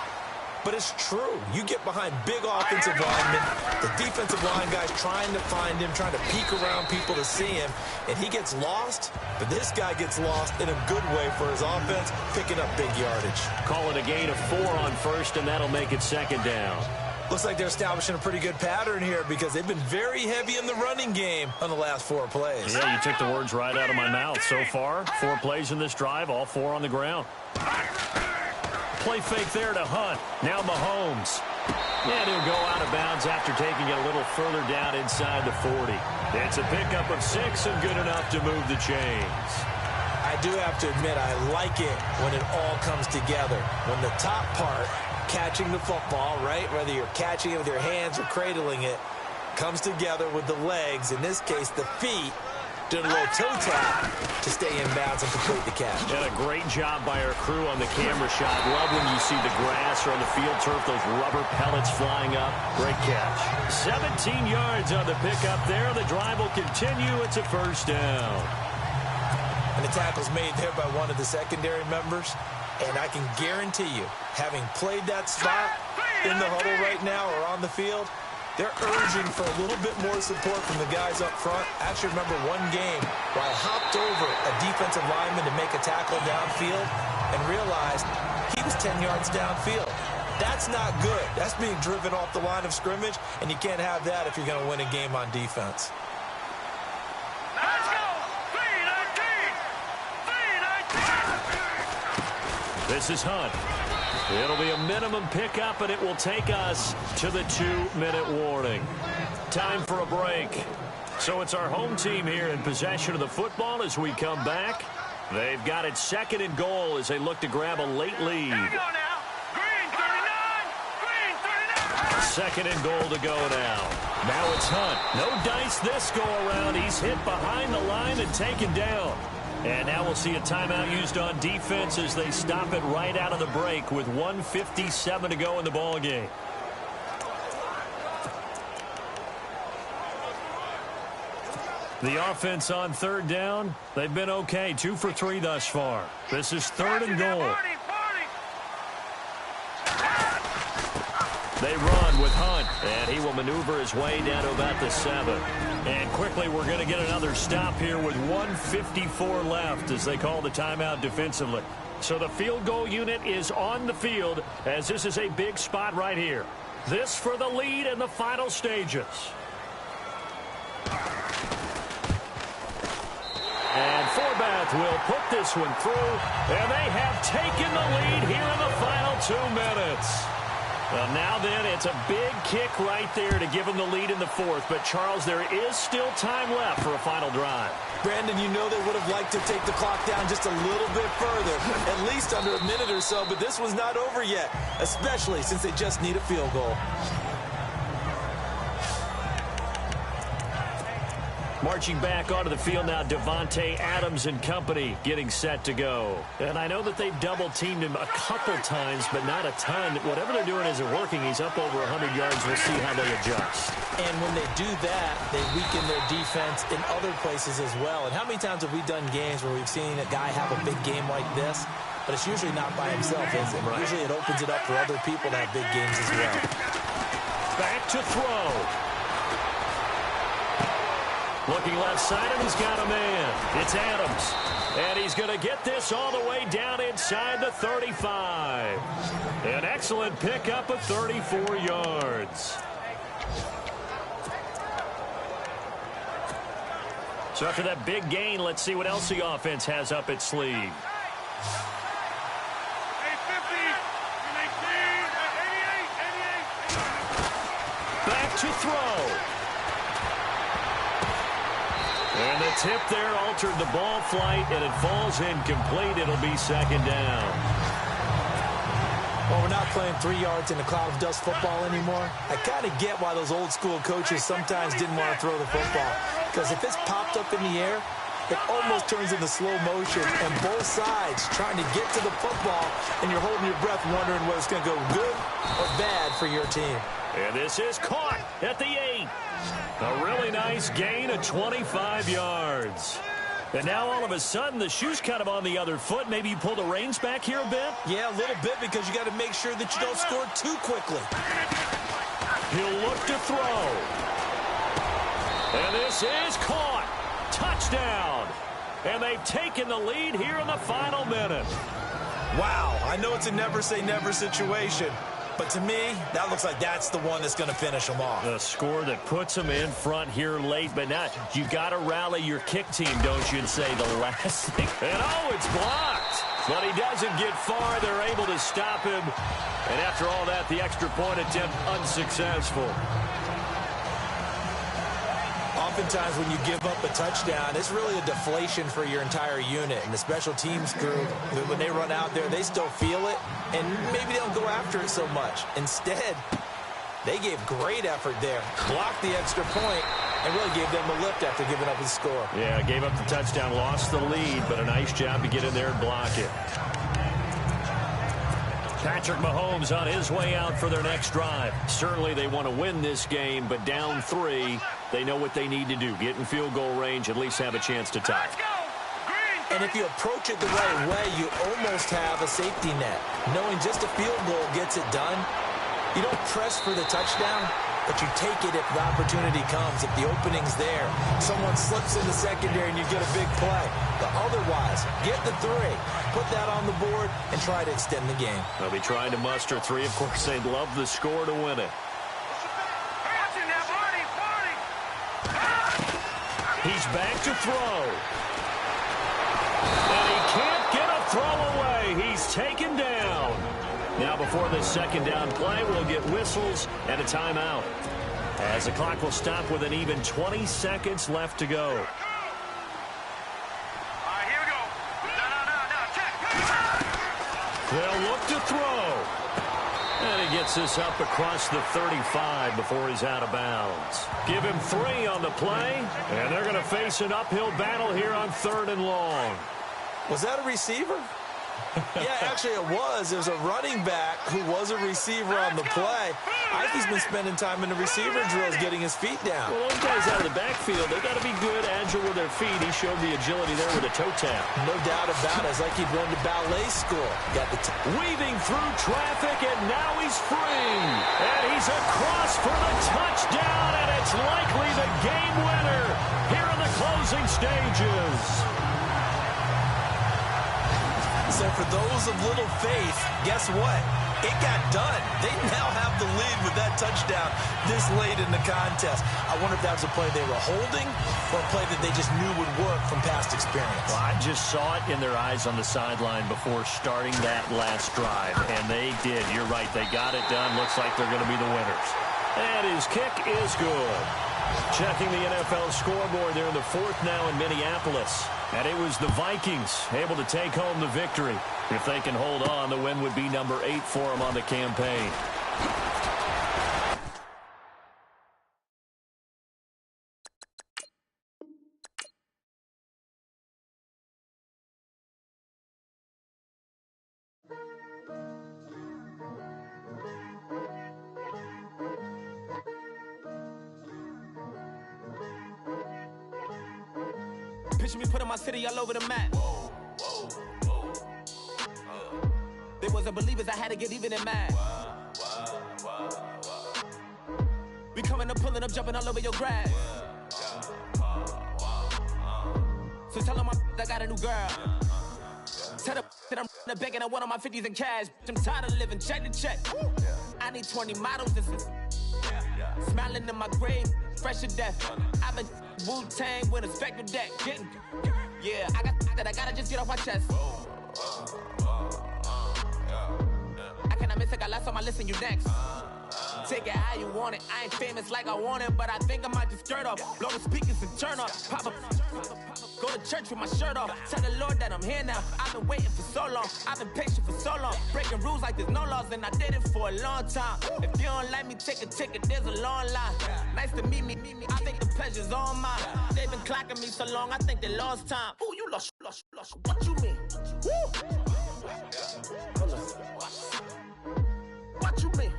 But it's true. You get behind big offensive linemen, the defensive line guys trying to find him, trying to peek around people to see him, and he gets lost. But this guy gets lost in a good way for his offense, picking up big yardage. Call it a gain of 4 on 1st, and that'll make it 2nd down. Looks like they're establishing a pretty good pattern here because they've been very heavy in the running game on the last 4 plays. Yeah, you took the words right out of my mouth. So far, 4 plays in this drive, all 4 on the ground. Play fake there to Hunt. Now Mahomes. And he'll go out of bounds after taking it a little further down inside the 40. It's a pickup of 6 and good enough to move the chains. I do have to admit, I like it when it all comes together. When the top part, catching the football, right, whether you're catching it with your hands or cradling it, comes together with the legs, in this case the feet, doing a little toe tap to stay in bounds and complete the catch. And a great job by our crew on the camera shot. Love when you see the grass or on the field turf, those rubber pellets flying up. Great catch. 17 yards on the pickup there. The drive will continue. It's a first down. And the tackle's made there by one of the secondary members. And I can guarantee you, having played that spot in the huddle right now or on the field, they're urging for a little bit more support from the guys up front. I actually remember one game where I hopped over a defensive lineman to make a tackle downfield and realized he was 10 yards downfield. That's not good. That's being driven off the line of scrimmage, and you can't have that if you're going to win a game on defense. Let's go! 3-19! This is Hunt. It'll be a minimum pickup, and it will take us to the 2-minute warning. Time for a break. So it's our home team here in possession of the football as we come back. They've got it 2nd and goal as they look to grab a late lead. Here we go now. Green 39! Green 39! 2nd and goal to go now. Now it's Hunt. No dice this go around. He's hit behind the line and taken down. And now we'll see a timeout used on defense as they stop it right out of the break with 1:57 to go in the ball game. The offense on 3rd down, they've been okay. 2 for 3 thus far. This is 3rd and goal. They run with Hunt, and he will maneuver his way down to about the 7. And quickly, we're going to get another stop here with 1:54 left as they call the timeout defensively. So the field goal unit is on the field as this is a big spot right here. This for the lead in the final stages. And Forbath will put this one through, and they have taken the lead here in the final 2 minutes. Well, now then, it's a big kick right there to give them the lead in the 4th. But, Charles, there is still time left for a final drive. Brandon, you know they would have liked to take the clock down just a little bit further, at least under a minute or so. But this one's not over yet, especially since they just need a field goal. Marching back onto the field now, Devontae Adams and company getting set to go. And I know that they've double-teamed him a couple times, but not a ton. Whatever they're doing isn't working. He's up over 100 yards. We'll see how they adjust. And when they do that, they weaken their defense in other places as well. And how many times have we done games where we've seen a guy have a big game like this, but it's usually not by himself, is it? Right. Usually it opens it up for other people to have big games as well. Back to throw. Looking left side, and he's got a man. It's Adams. And he's going to get this all the way down inside the 35. An excellent pickup of 34 yards. So after that big gain, let's see what else the offense has up its sleeve. 850, 88. Back to throw. And the tip there altered the ball flight, and it falls incomplete. It'll be 2nd down. Well, we're not playing 3 yards in a cloud of dust football anymore. I kind of get why those old school coaches sometimes didn't want to throw the football. Because if it's popped up in the air, it almost turns into slow motion, and both sides trying to get to the football, and you're holding your breath wondering whether it's going to go good or bad for your team. And this is caught at the 8. A really nice gain of 25 yards. And now all of a sudden the shoe's kind of on the other foot. Maybe you pull the reins back here a bit? Yeah, a little bit, because you got to make sure that you don't score too quickly. He'll look to throw. And this is caught. Touchdown. And they've taken the lead here in the final minute. Wow, I know it's a never-say-never situation, but to me, that looks like that's the one that's going to finish them off. A score that puts them in front here late, but now you got to rally your kick team, don't you, and say the last thing. And oh, it's blocked. But he doesn't get far. They're able to stop him. And after all that, the extra point attempt unsuccessful. Oftentimes when you give up a touchdown, it's really a deflation for your entire unit. And the special teams crew, when they run out there, they still feel it. And maybe they don't go after it so much. Instead, they gave great effort there. Blocked the extra point and really gave them a lift after giving up the score. Yeah, gave up the touchdown, lost the lead, but a nice job to get in there and block it. Patrick Mahomes on his way out for their next drive. Certainly they want to win this game, but down 3, they know what they need to do. Get in field goal range, at least have a chance to tie. And if you approach it the right way, you almost have a safety net. Knowing just a field goal gets it done. You don't press for the touchdown, but you take it if the opportunity comes, if the opening's there. Someone slips in the secondary and you get a big play. But otherwise, get the 3, put that on the board, and try to extend the game. They'll be trying to muster 3. Of course, they'd love the score to win it. He's back to throw. And he can't get a throw away. He's taken down. Now before this second down play, we'll get whistles and a timeout, as the clock will stop with an even 20 seconds left to go. All right, here we go. Now, check. They'll look to throw. And he gets this up across the 35 before he's out of bounds. Give him 3 on the play, and they're going to face an uphill battle here on 3rd and long. Was that a receiver? Yeah, actually it was. There's a running back who was a receiver on the play. I think he's been spending time in the receiver drills getting his feet down. Well, those guys out of the backfield, they've got to be good, agile with their feet. He showed the agility there with a toe tap. No doubt about it. It's like he'd run to ballet school. Got the weaving through traffic, and now he's free. And he's across for the touchdown, and it's likely the game winner here in the closing stages. So for those of little faith, guess what? It got done. They now have the lead with that touchdown this late in the contest. I wonder if that was a play they were holding or a play that they just knew would work from past experience. Well, I just saw it in their eyes on the sideline before starting that last drive, and they did. You're right. They got it done. Looks like they're going to be the winners. And his kick is good. Checking the NFL scoreboard there in the 4th now in Minneapolis. And it was the Vikings able to take home the victory. If they can hold on, the win would be number 8 for them on the campaign. Picture me putting my city all over the map. They wasn't believers, I had to get even in mad. We coming up, pulling up, jumping all over your grass. So tell them I got a new girl. Tell them that I'm begging on one of my 50s in cash. I'm tired of living check to check. I need 20 models and smiling in my grave, fresh to death. I've been Wu-Tang with a spectral deck. Yeah, I gotta just get off my chest. I cannot miss it, got last on my list and you next. Take it how you want it. I ain't famous like I want it, but I think I might just skirt off. Blow the speakers and turn up. Pop up. Go to church with my shirt off. Tell the Lord that I'm here now. I've been waiting for so long. I've been patient for so long. Breaking rules like there's no laws, and I did it for a long time. If you don't like me, take a ticket. There's a long line. Nice to meet me. I think the pleasure's all mine. They've been clocking me so long, I think they lost time. Ooh, you lost. What you mean? Woo! Hold on. What you mean?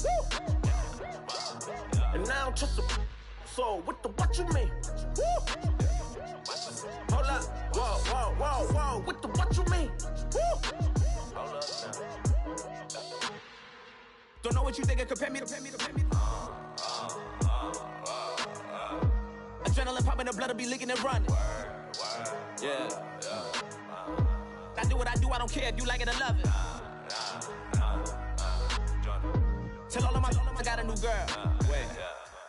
Woo! And now I don't trust the so what you mean? Woo! Hold up, whoa, with the what you mean? Woo! Hold up now. Don't know what you think, compare me to. Adrenaline popping, the blood will be leaking and running. Yeah. I do what I do, I don't care if you like it or love it. Tell all of my I got a new girl. Wait.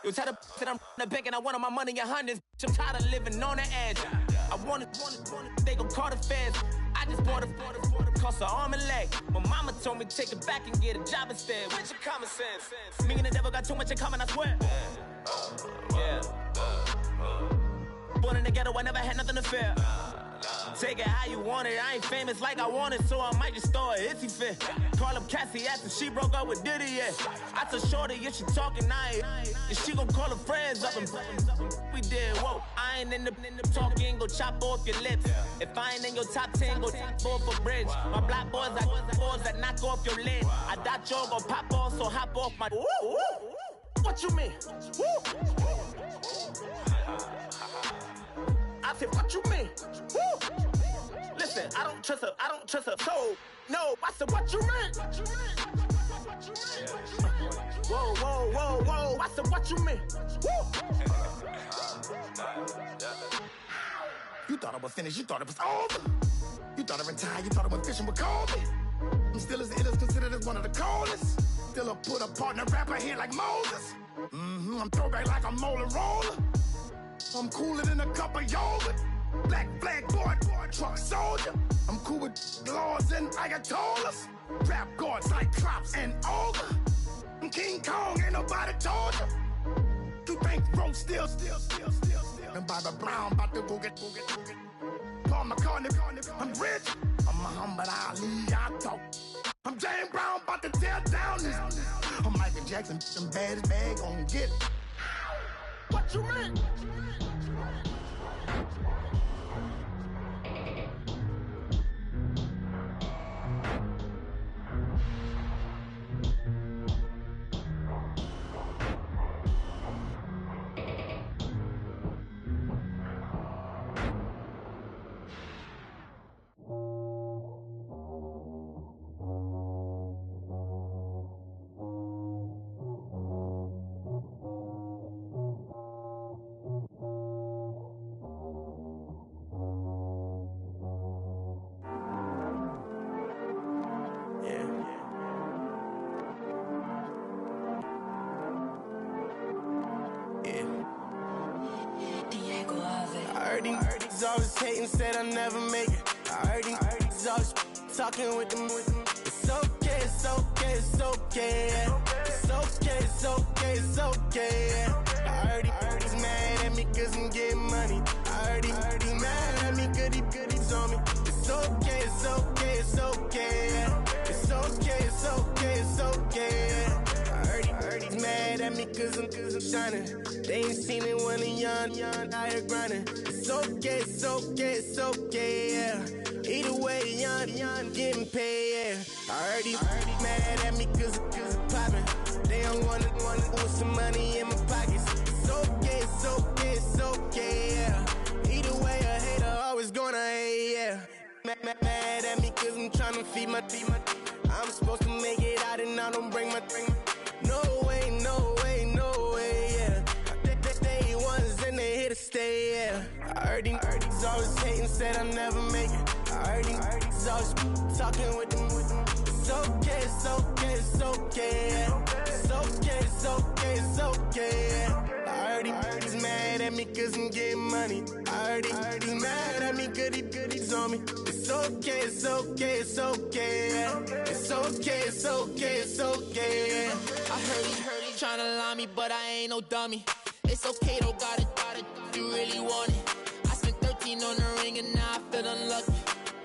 You tell the that I'm the bank and I want all my money in hundreds. I'm tired of living on the edge. I want it, they gon' call the feds. I just bought a cost an arm and leg. My mama told me take it back and get a job instead. Where's your common sense? Me and the devil got too much in common, I swear. Yeah. Born in the ghetto, I never had nothing to fear. Take it how you want it. I ain't famous like I want it, so I might just throw it if he fit. Call up Cassie after she broke up with Diddy, yeah. I told Shorty if she talking, if she gon' call her friends up and we did, whoa. I ain't in the talking, go chop off your lips. If I ain't in your top 10, go top 4 for bridge. My black boys, I got boys that knock off your lid. I thought y'all gon' pop off, so hop off my. What you mean? I said, what you mean? Woo! Listen, I don't trust her soul. No, I said, what you mean? Whoa, whoa, whoa, whoa. I said, what you mean? Woo! You thought I was finished, you thought it was over. You thought I retired, you thought I went fishing with Kobe. I'm still as ill as considered as one of the coldest. Still a put a partner rapper here like Moses. I'm throwback like a molar roller. I'm cooler than a cup of yogurt. Black flag boy, truck soldier. I'm cool with laws and Ayatollahs. Rap gods like Klops and Olga. I'm King Kong, ain't nobody told you. You think road still. And Bobby Brown about to go get. Paul McCartney, I'm rich. I'm Muhammad Ali, I talk. I'm James Brown, about to tear down this. I'm Michael Jackson, them baddest bag gon' get it. What you mean? Always hating, said I'll never make it. I heard he's always talking with them. It's okay, it's okay, it's okay. It's okay, it's okay, it's okay. I heard he's mad at me cause I'm getting money. I heard he's mad at me cause he's on me. It's okay, it's okay, it's okay. It's okay, it's okay, it's okay. I heard he's mad at me cause I'm shining. They ain't seen it when I'm young, out here grinding. It's okay, it's okay, it's okay, yeah. Either way, young, getting paid, yeah. I heard he's mad at me cause I'm poppin'. They don't wanna put some money in my pockets. It's okay, it's okay, it's okay, yeah. Either way, a hater always gonna hate, yeah. Mad at me cause I'm tryna feed my I'm supposed to make it out and I don't bring my No way, no way, no way, yeah. Day ones and they here to stay, yeah. I heard he's always hating, said I'll never make it. I heard he's always talking with them. It's okay, it's okay, it's okay, yeah. It's okay, it's okay, it's okay, yeah. I heard he's mad at me cause I'm getting money. I heard he's mad at me cause he's on me. It's okay, it's okay, it's okay, yeah. It's okay, it's okay, it's okay, yeah. I heard he tryna lie me, but I ain't no dummy. It's okay, though, got it, you really want it. I spent 13 on the ring and now I feel unlucky.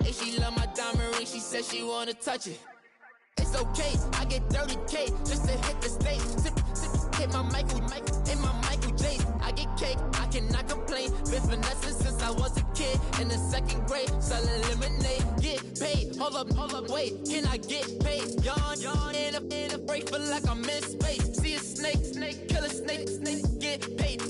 Hey, she love my diamond ring, she said she wanna touch it. It's okay, I get 30K just to hit the stage. Hit my Michael, in my Michael J. I get cake, I cannot complain. Been finessing since I was a kid in the 2nd grade. Selling lemonade, get paid. Hold up, wait, can I get paid? Yawn, in a break, feel like I'm in space. See a snake, kill a snake, get paid.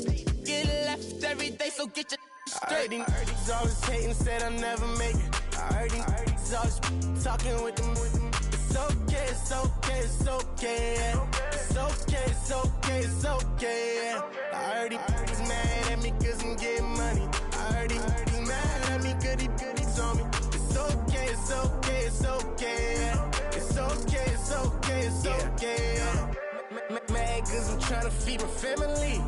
Get left every day, so get your straight. I heard he's always hating, said I'll never make it. I heard he's always talking with them. It's okay, it's okay, it's okay, yeah. It's okay, it's okay, it's okay, yeah. I heard he's mad at me cause I'm getting money. I heard he's mad at me cause he's on me. It's okay, it's okay, it's okay, yeah. It's okay, it's okay, it's okay, yeah. Mad cause I'm tryna feed my family.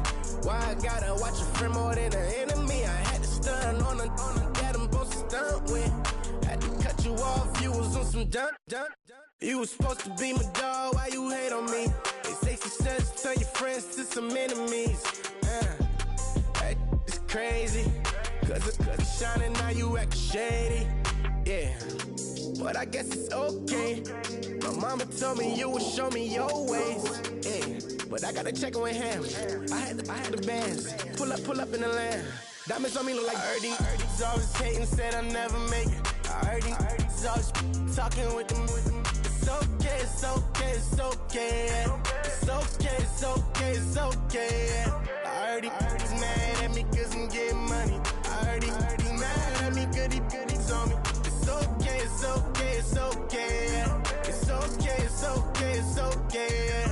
Why I gotta watch a friend more than an enemy? I had to stun on the that I'm supposed to stunt with. Had to cut done. You was supposed to be my dog, why you hate on me? They say success turn your friends to some enemies. That is crazy. Cause it's shining, now you acting shady. Yeah, but I guess it's okay. My mama told me you would show me your ways. Yeah, but I gotta check with him. I had the bands. Pull up in the land. Diamonds on me look like I heard these always hating, said I'll never make it. I heard these always talking with them. It's okay, it's okay, it's okay. It's okay, it's okay, it's okay. I heard he's mad at me cause I'm getting money. I heard he's mad at me cause he's on me. It's okay, it's okay, it's okay. It's okay, it's okay, it's okay.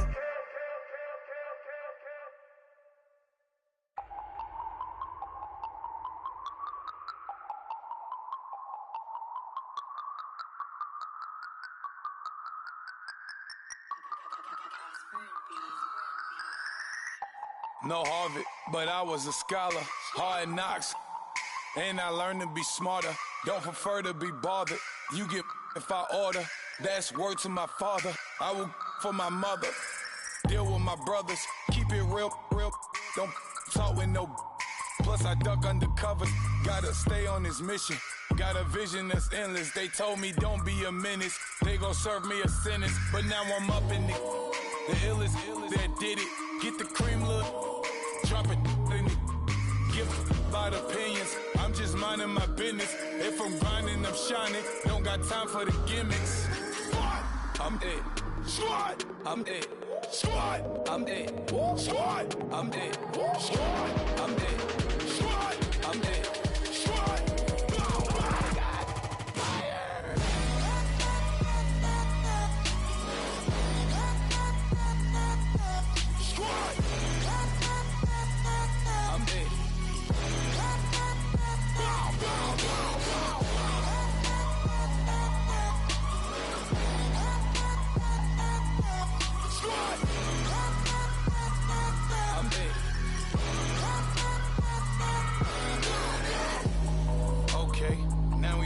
No Harvard, but I was a scholar. Hard knocks, and I learned to be smarter. Don't prefer to be bothered. You get if I order. That's word to my father. I will for my mother. Deal with my brothers. Keep it real. Don't talk with no. Plus I duck under covers. Gotta stay on this mission. Got a vision that's endless. They told me don't be a menace. They gon' serve me a sentence. But now I'm up in the illest that did it. Get the cream look. Drop it in it. Give about opinions. I'm just minding my business. If I'm grinding, I'm shining. Don't got time for the gimmicks. Squad, I'm it. Squad, I'm it. Squad, I'm it. Squad, I'm it. Squad, I'm it. Squad, I'm it. Squad.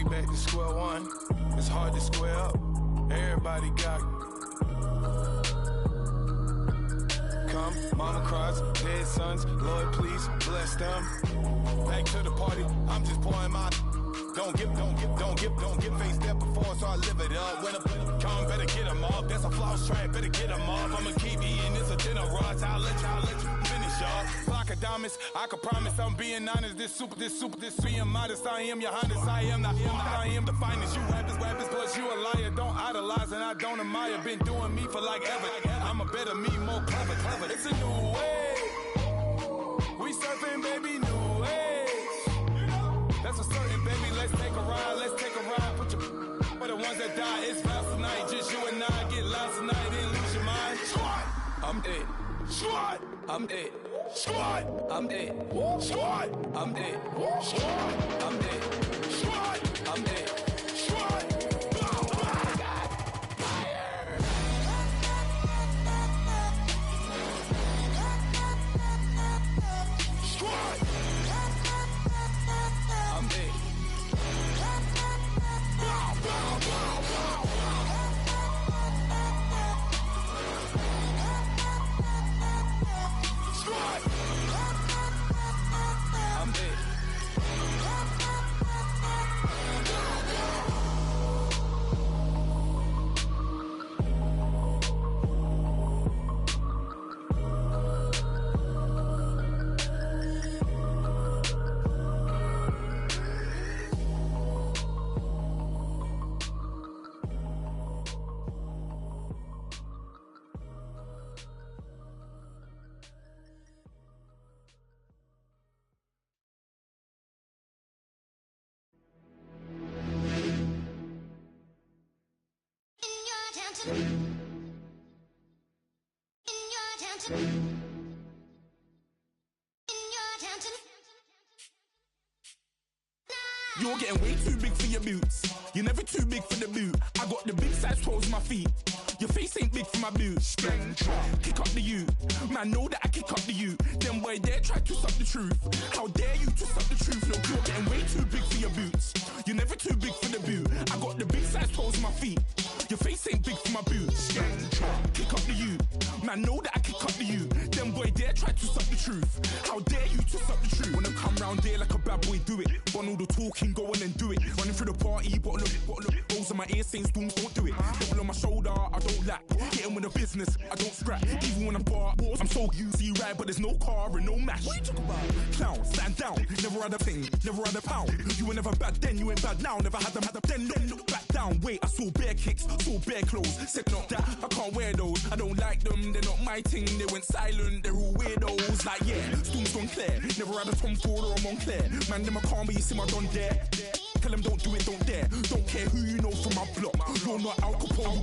Back to square one. It's hard to square up. Everybody got come. Mama cries, dead sons. Lord, please bless them. Back to the party. I'm just pouring my. Don't get face step before, so I live it up. When I come, better get them up. That's a floss track, better get them up. I'ma keep eating this a dinner rush. I'll let you finish up. Block of diamonds, I can promise I'm being honest. This being modest. I am your highness. I am the finest. You rappers, plus you a liar. Don't idolize and I don't admire. Been doing me for like ever. I'm a better me, more clever. It's a new way. We surfing, baby, new way. That's a certain, baby. Let's take a ride. Put your for the ones that die. It's vows tonight. Just you and I get lost tonight and lose your mind. Squad, I'm it. Squad, I'm it. Squad, I'm it. Squad, I'm it. Squad, I'm it. Squad, I'm it. Squad. You're getting way too big for your boots. You're never too big for the boot. I got the big size toes on my feet. Your face ain't big for my boots. Kick up the you. Man, know that I kick up the you. Them boy there try to suck the truth. How dare you to suck the truth? Look, you're getting way too big for your boots. You're never too big for the boot. I got the big size toes on my feet. bad boy, do it. Want all the talking, go on and do it. Running through the party, bottle up. Rolls on my ear saying storms, don't do it. Double on my shoulder, I don't lack. Getting with the business, I don't scrap. Even when I'm bar, I'm so used to you right, but there's no car and no match. What you talking about? Clown, stand down. Never had a thing, never had a pound. You were never bad then, you ain't bad now. Never had them, then look back down. Wait, I saw bare kicks, saw bare clothes. Said not that, I can't wear those. I don't like them, they're not my thing. They went silent, they're all weirdos. Like yeah, storm's gone clear. Never had a Tom Ford or a Montclair. Man, them I can't, but you see my done there. Tell them don't do it, don't dare. Don't care who you know from my block. You're not Al Capone,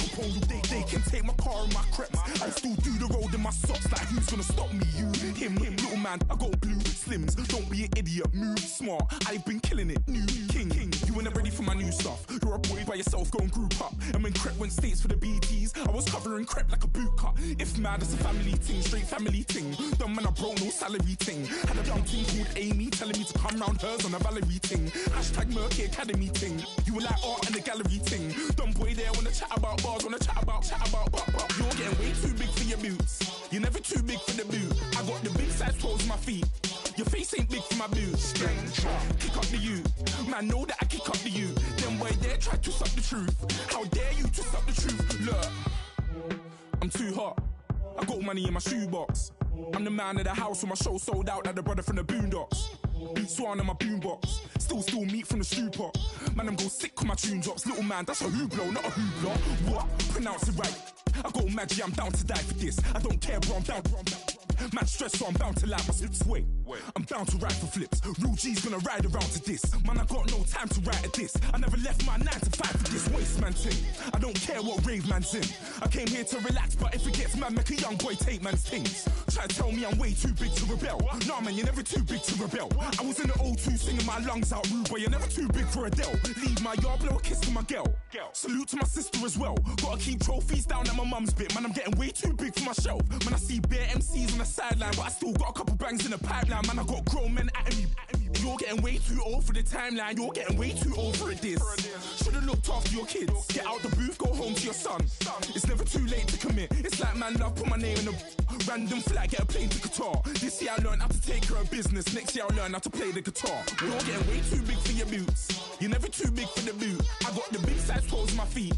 they can take my car and my creps. I'll still do the road in my socks. Like who's gonna stop me? You, him, little man. I got blue slims. Don't be an idiot, move smart. I've been killing it, new king. You weren't ready for my new stuff. You're a boy by yourself, go and group up. And when Crep went states for the BTs, I was covering Crep like a boot cut. If mad, it's a family thing, straight family thing. Dumb man, I broke no salary thing. Had a young thing called Amy telling me to come round hers on a Valerie thing. Hashtag Murky Academy thing. You were like art and the gallery thing. Dumb boy there wanna chat about bars, wanna chat about. You're getting way too big for your boots. You're never too big for the boot. I got the big size toes on my feet. Your face ain't big for my boots. Kick up the you. Man, know that I kick up the you. Them boy there try to suck the truth. How dare you to suck the truth? Look, I'm too hot. I got money in my shoebox. I'm the man of the house when my show sold out like the brother from the Boondocks. Beat Swan on my boombox. Still meat from the stew pot. Man, I'm go sick when my tune drops. Little man, that's a hooplo, not a hoopla. What? Pronounce it right. I go Maggie, I'm down to die for this. I don't care, bro, I'm down. Man stressed, so I'm bound to like my slips. Wait, I'm bound to ride for flips. Real G's gonna ride around to this. Man, I got no time to write at this. I never left my 9 to 5 for this waste man thing. I don't care what rave man's in. I came here to relax, but if it gets mad, make a young boy take man's things. Try to tell me I'm way too big to rebel. Nah, man, you're never too big to rebel. I was in the O2 singing my lungs out rude, but you're never too big for Adele. Leave my yard, blow a kiss to my girl. Salute to my sister as well. Gotta keep trophies down at my mum's bit. Man, I'm getting way too big for my shelf. Man, I see bare MCs on the sideline, but I still got a couple bangs in the pipeline. Man, I got grown men at me. You're getting way too old for the timeline. You're getting way too old for it, this. Should've looked after your kids. Get out the booth, go home to your son. It's never too late to commit. It's like man love, put my name in a random flag, get a plane to Qatar. This year I learned how to take care of business. Next year I'll learn how to play the guitar. You're getting way too big for your boots. You're never too big for the boot. I got the big size toes on my feet.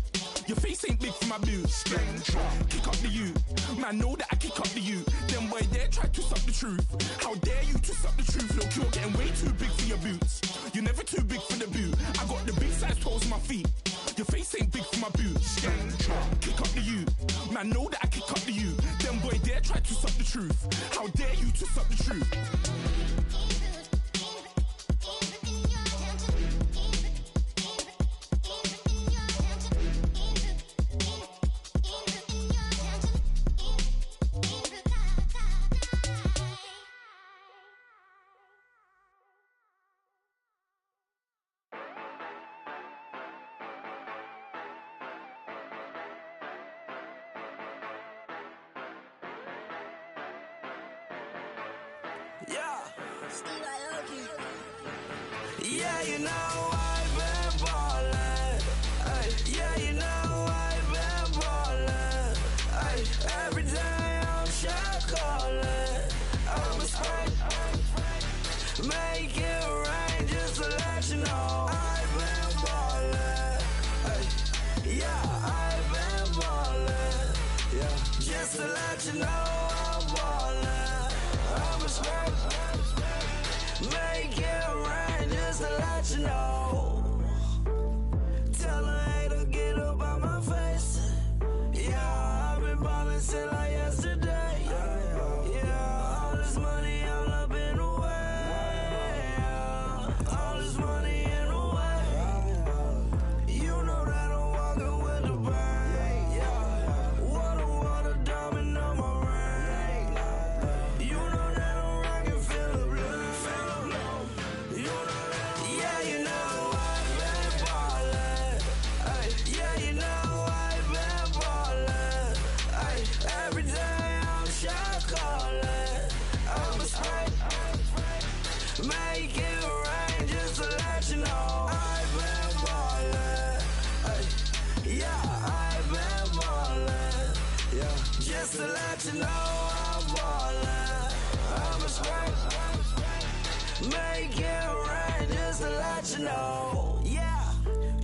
Your face ain't big for my boots. Kick up the you. Man, know that I kick up the you. Them boy there try to suck the truth. How dare you to suck the truth? Look, you're getting way too big for your boots. You're never too big for the boot. I got the big size toes on my feet. Your face ain't big for my boots. Kick up the you. Man, know that I kick up the you. Them boy there try to suck the truth. How dare you to suck the truth? Yeah, you know I've been ballin'. Ay, yeah, you know I've been ballin'. Ay, every day I'm shot callin'. I'm a spray. Make it rain just to let you know I've been ballin'. Ay, yeah, I've been ballin'. Yeah, just to let you know I'm ballin'. I'm a spray. Make it rain just to let you know. Tell a hater get up out my face. Yeah, I've been ballin' since like yesterday. Yeah, all this money all up in the way. All this money in the way. You know that I'm walking with the bang. Yeah, water diamond on my ring. You know that I'm rockin' feel the blue. You know that, yeah, you know I've let you know. Yeah,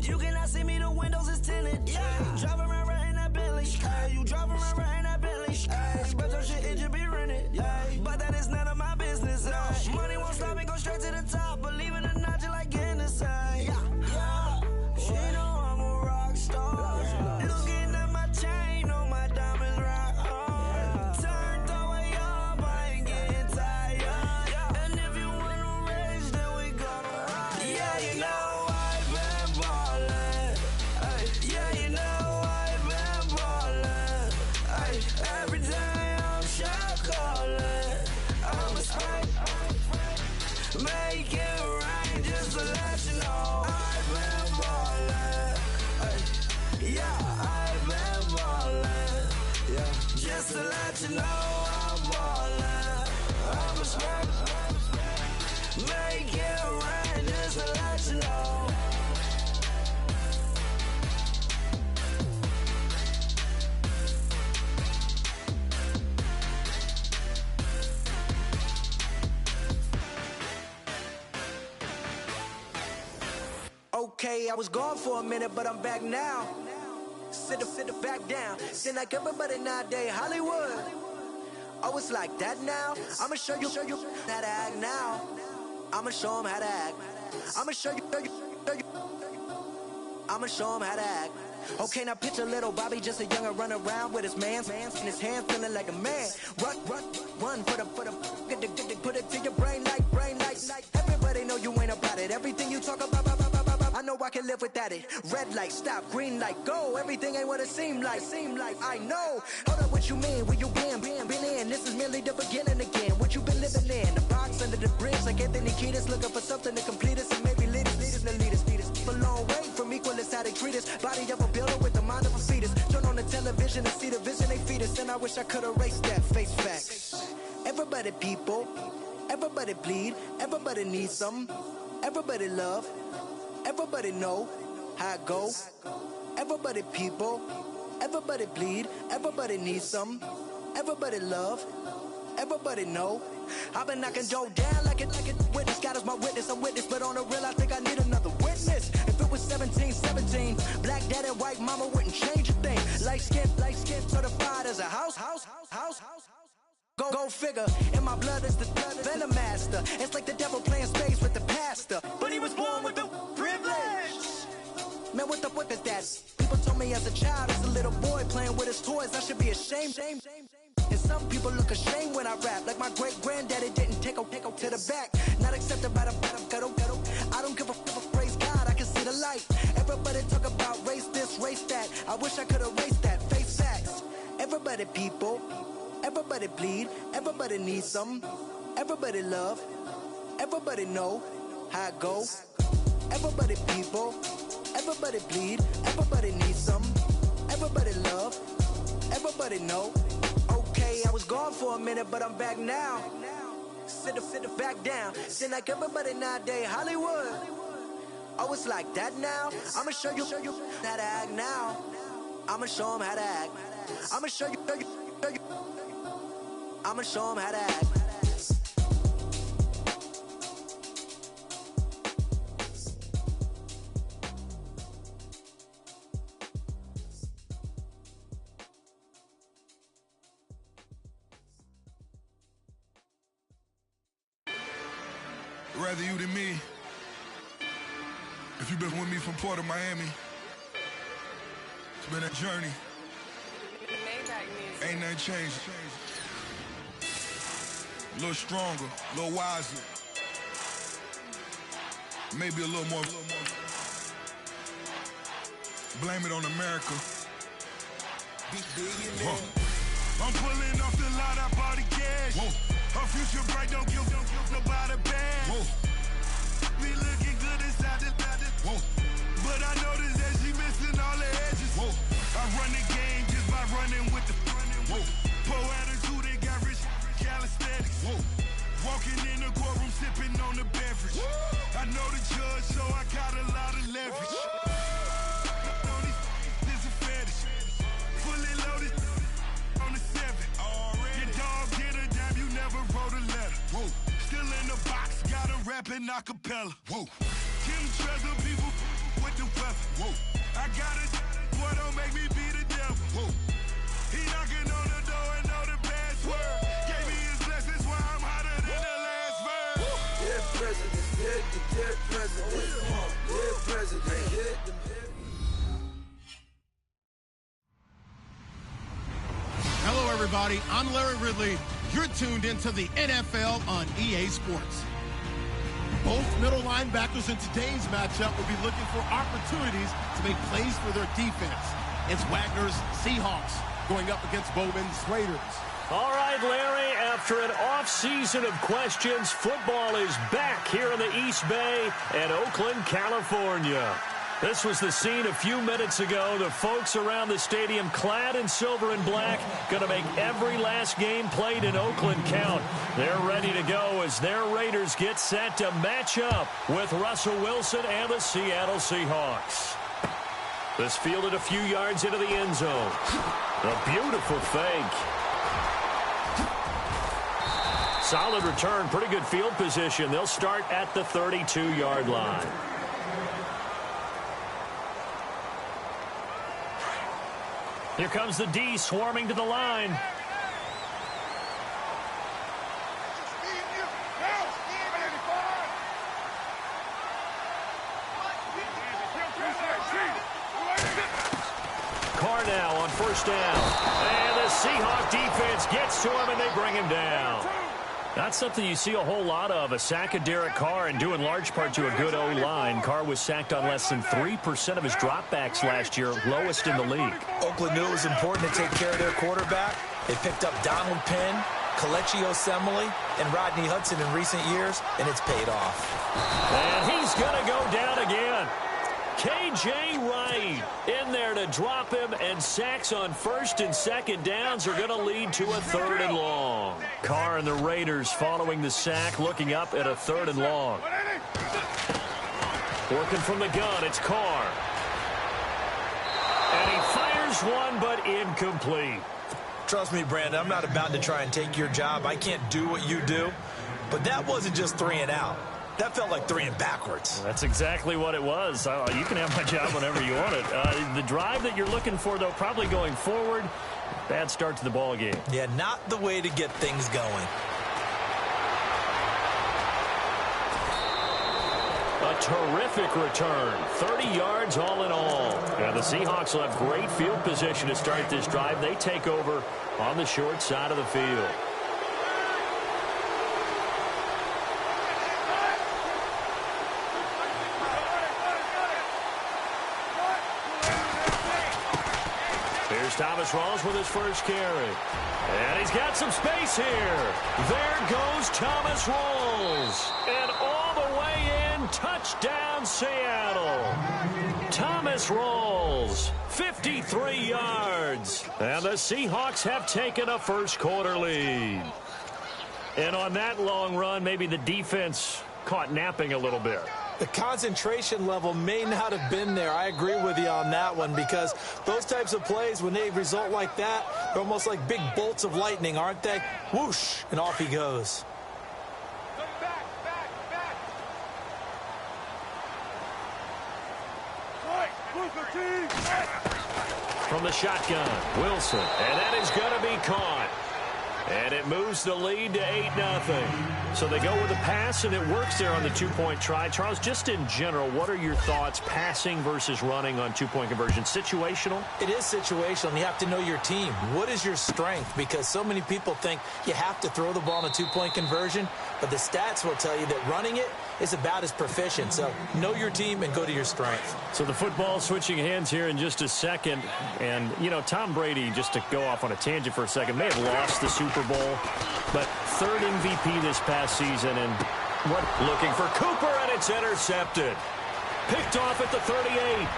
you cannot see me, the windows is tinted. Yeah, driving around right in that Bentley. Hey, you driving around right in that Bentley. Hey, but your shit, it just be rented. Yeah, but that is none of my business. Hey. Money won't stop me, go straight to the top. Believe it or not, you like getting the same. Yeah, she know I'm a rock star. Looking at my chain, on my diamonds rock hard. Turned the way up, I ain't getting tired. And if you wanna race, then we gonna ride. Yeah, you know I've been ballin'. Yeah, you know I've been ballin'. Every day I'm shot callin'. I'm a spike. Make it rain just to let you know I've been ballin'. Yeah, I've been ballin'. Yeah, just to let you know I'm ballin'. I'm a spike. Make it rain just to let you know. Okay, I was gone for a minute, but I'm back now. Sit the back down. Sit like everybody nowadays, Hollywood. Oh, it's like that now? I'ma show you how to act now. I'ma show 'em how to act. I'ma show you. I'ma show 'em how to act. Okay, now picture little Bobby, just a younger, run around with his man's in his hand, feeling like a man. Run for the put it to your brain like. Everybody know you ain't about it. Everything you talk about, I know I can live without it. Red light, stop, green light, go. Everything ain't what it seem like. I know. Hold up, what you mean? Where you been in? This is merely the beginning again. What you been living in? The box under the bridge, like Anthony Kiedis, looking for something to complete us and maybe lead us. A long way from equal is how they treat us. Body of a builder with the mind of a fetus. Turn on the television and see the vision they feed us. And I wish I could erase that face facts. Everybody people, everybody bleed, everybody needs some, everybody love, everybody know how it go. Everybody people, everybody bleed, everybody needs some, everybody love, everybody know. I've been knocking Joe down like it witness. God is my witness, I'm witness, but on the real I think I need another witness. If it was 17, black dad and white mama wouldn't change a thing. Light skin, certified as a house. Go figure, in my blood is the venom master. It's like the devil playing space with the pastor. But he was born with the privilege. Man, what is that? People told me as a child, as a little boy playing with his toys, I should be ashamed. And some people look ashamed when I rap, like my great-granddaddy didn't take a to the back. Not accepted by the ghetto. I don't give a praise God, I can see the light. Everybody talk about race this, race that. I wish I could erase that, face facts. Everybody people, everybody bleed, everybody needs some, everybody love, everybody know how it go. Everybody people, everybody bleed, everybody needs some, everybody love, everybody know. Okay, I was gone for a minute, but I'm back now. Sit the back down. Sit like everybody nowadays, Hollywood. Oh, it's like that now? I'ma show you how to act now. I'ma show 'em how to act. I'ma show you. I'ma show 'em how to act. Rather you than me. If you've been with me from Port of Miami, it's been a journey. Ain't nothing changed. A little stronger, a little wiser. Maybe a little more. Blame it on America. I'm pulling off the lot, I bought the cash. Whoa. Her future bright, don't give nobody bad. Whoa. Be looking good inside the whoa. But I noticed that she missing all the edges. Whoa. I run the game just by running with the whoa. Poor attitude, they got rich calisthenics. Whoa. Walking in the courtroom, sipping on the beverage. Whoa. I know the judge, so I got a lot of leverage. This is a fetish. Fully loaded on the 7. Your dog get a dime, you never wrote a letter. Whoa. Still in the box, got him rapping a cappella. Whoa. everybody. I'm Larry Ridley. You're tuned into the NFL on EA Sports. Both middle linebackers in today's matchup will be looking for opportunities to make plays for their defense. It's Wagner's Seahawks going up against Bowman's Raiders. All right, Larry, after an off-season of questions, football is back here in the East Bay at Oakland, California. This was the scene a few minutes ago. The folks around the stadium clad in silver and black going to make every last game played in Oakland count. They're ready to go as their Raiders get set to match up with Russell Wilson and the Seattle Seahawks. This fielded a few yards into the end zone. A beautiful fake. Solid return, pretty good field position. They'll start at the 32-yard line. Here comes the D swarming to the line. Carr now on first down. And the Seahawk defense gets to him and they bring him down. That's something you see a whole lot of, a sack of Derek Carr, and due in large part to a good O-line. Carr was sacked on less than 3% of his dropbacks last year, lowest in the league. Oakland knew it was important to take care of their quarterback. They picked up Donald Penn, Kelechi Osemele, and Rodney Hudson in recent years, and it's paid off. And he's going to go down again. K.J. Wright in there to drop him, and sacks on first and second downs are going to lead to a 3rd and long. Carr and the Raiders following the sack, looking up at a 3rd and long. Working from the gun, it's Carr. And he fires one, but incomplete. Trust me, Brandon, I'm not about to try and take your job. I can't do what you do. But that wasn't just 3 and out. That felt like 3 and backwards. That's exactly what it was. You can have my job whenever you want it. The drive that you're looking for, though, probably going forward. Bad start to the ball game. Yeah, not the way to get things going. A terrific return. 30 yards all in all. And the Seahawks will have great field position to start this drive. They take over on the short side of the field. Thomas Rawls with his first carry. And he's got some space here. There goes Thomas Rawls. And all the way in, touchdown Seattle. Thomas Rawls, 53 yards. And the Seahawks have taken a first quarter lead. And on that long run, maybe the defense caught napping a little bit. The concentration level may not have been there. I agree with you on that one, because those types of plays, when they result like that, they're almost like big bolts of lightning, aren't they? Whoosh, and off he goes. From the shotgun, Wilson, and that is going to be caught. And it moves the lead to 8-0. So they go with a pass, and it works there on the two-point try. Charles, just in general, what are your thoughts passing versus running on two-point conversion? Situational? It is situational, and you have to know your team. What is your strength? Because so many people think you have to throw the ball in a two-point conversion, but the stats will tell you that running it is about as proficient. So know your team and go to your strength. So the football switching hands here in just a second. And, you know, Tom Brady, just to go off on a tangent for a second, may have lost the Super Bowl, but 3rd MVP this past season. And what? Looking for Cooper, and it's intercepted. Picked off at the 38.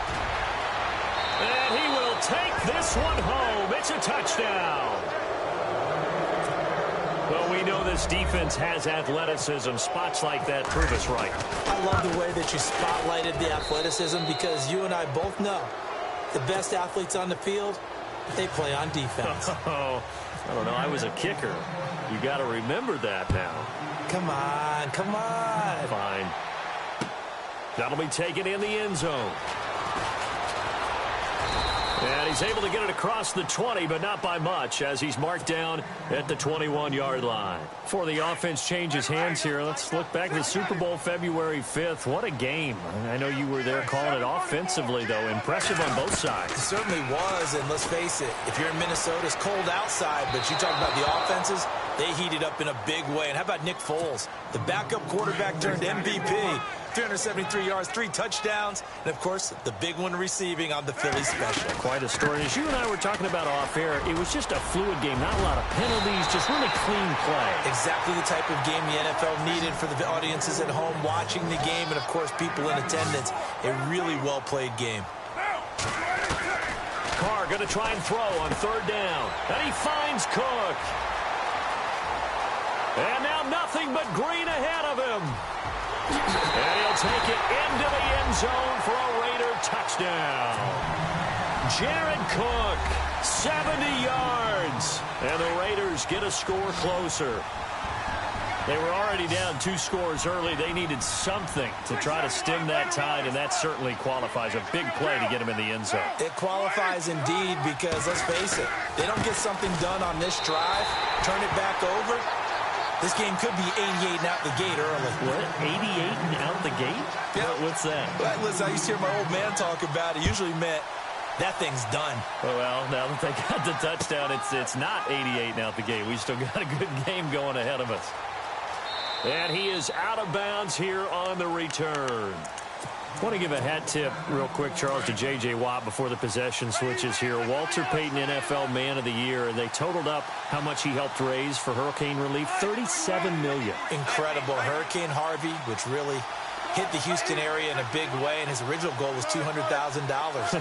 And he will take this one home. It's a touchdown. Well, we know this defense has athleticism. Spots like that prove us right. I love the way that you spotlighted the athleticism, because you and I both know the best athletes on the field, they play on defense. Oh, I don't know. I was a kicker. You got to remember that now. Come on, come on. Fine. That'll be taken in the end zone. And he's able to get it across the 20, but not by much, as he's marked down at the 21-yard line. Before the offense changes hands here, let's look back at the Super Bowl February 5th. What a game. I know you were there calling it offensively, though. Impressive on both sides. It certainly was, and let's face it, if you're in Minnesota, it's cold outside, but you talk about the offenses, they heated up in a big way. And how about Nick Foles, the backup quarterback turned MVP? 373 yards, 3 touchdowns, and, of course, the big one receiving on the Philly special. Quite a story. As you and I were talking about off air, it was just a fluid game, not a lot of penalties, just really clean play. Exactly the type of game the NFL needed for the audiences at home watching the game and, of course, people in attendance. A really well-played game. Carr going to try and throw on 3rd down, and he finds Cook. And now nothing but green ahead of him. And he'll take it into the end zone for a Raider touchdown. Jared Cook, 70 yards. And the Raiders get a score closer. They were already down 2 scores early. They needed something to try to stem that tide, and that certainly qualifies. A big play to get him in the end zone. It qualifies indeed because, let's face it, they don't get something done on this drive, turn it back over. This game could be 88 and out the gate early. What? 88 and out the gate? Yeah. What's that? Well, listen, I used to hear my old man talk about it. Usually meant that thing's done. Well, now that they got the touchdown, it's not 88 and out the gate. We still got a good game going ahead of us. And he is out of bounds here on the return. I want to give a hat tip real quick, Charles, to J.J. Watt before the possession switches here. Walter Payton, NFL Man of the Year. They totaled up how much he helped raise for hurricane relief, $37 million. Incredible. Hurricane Harvey, which really hit the Houston area in a big way, and his original goal was $200,000.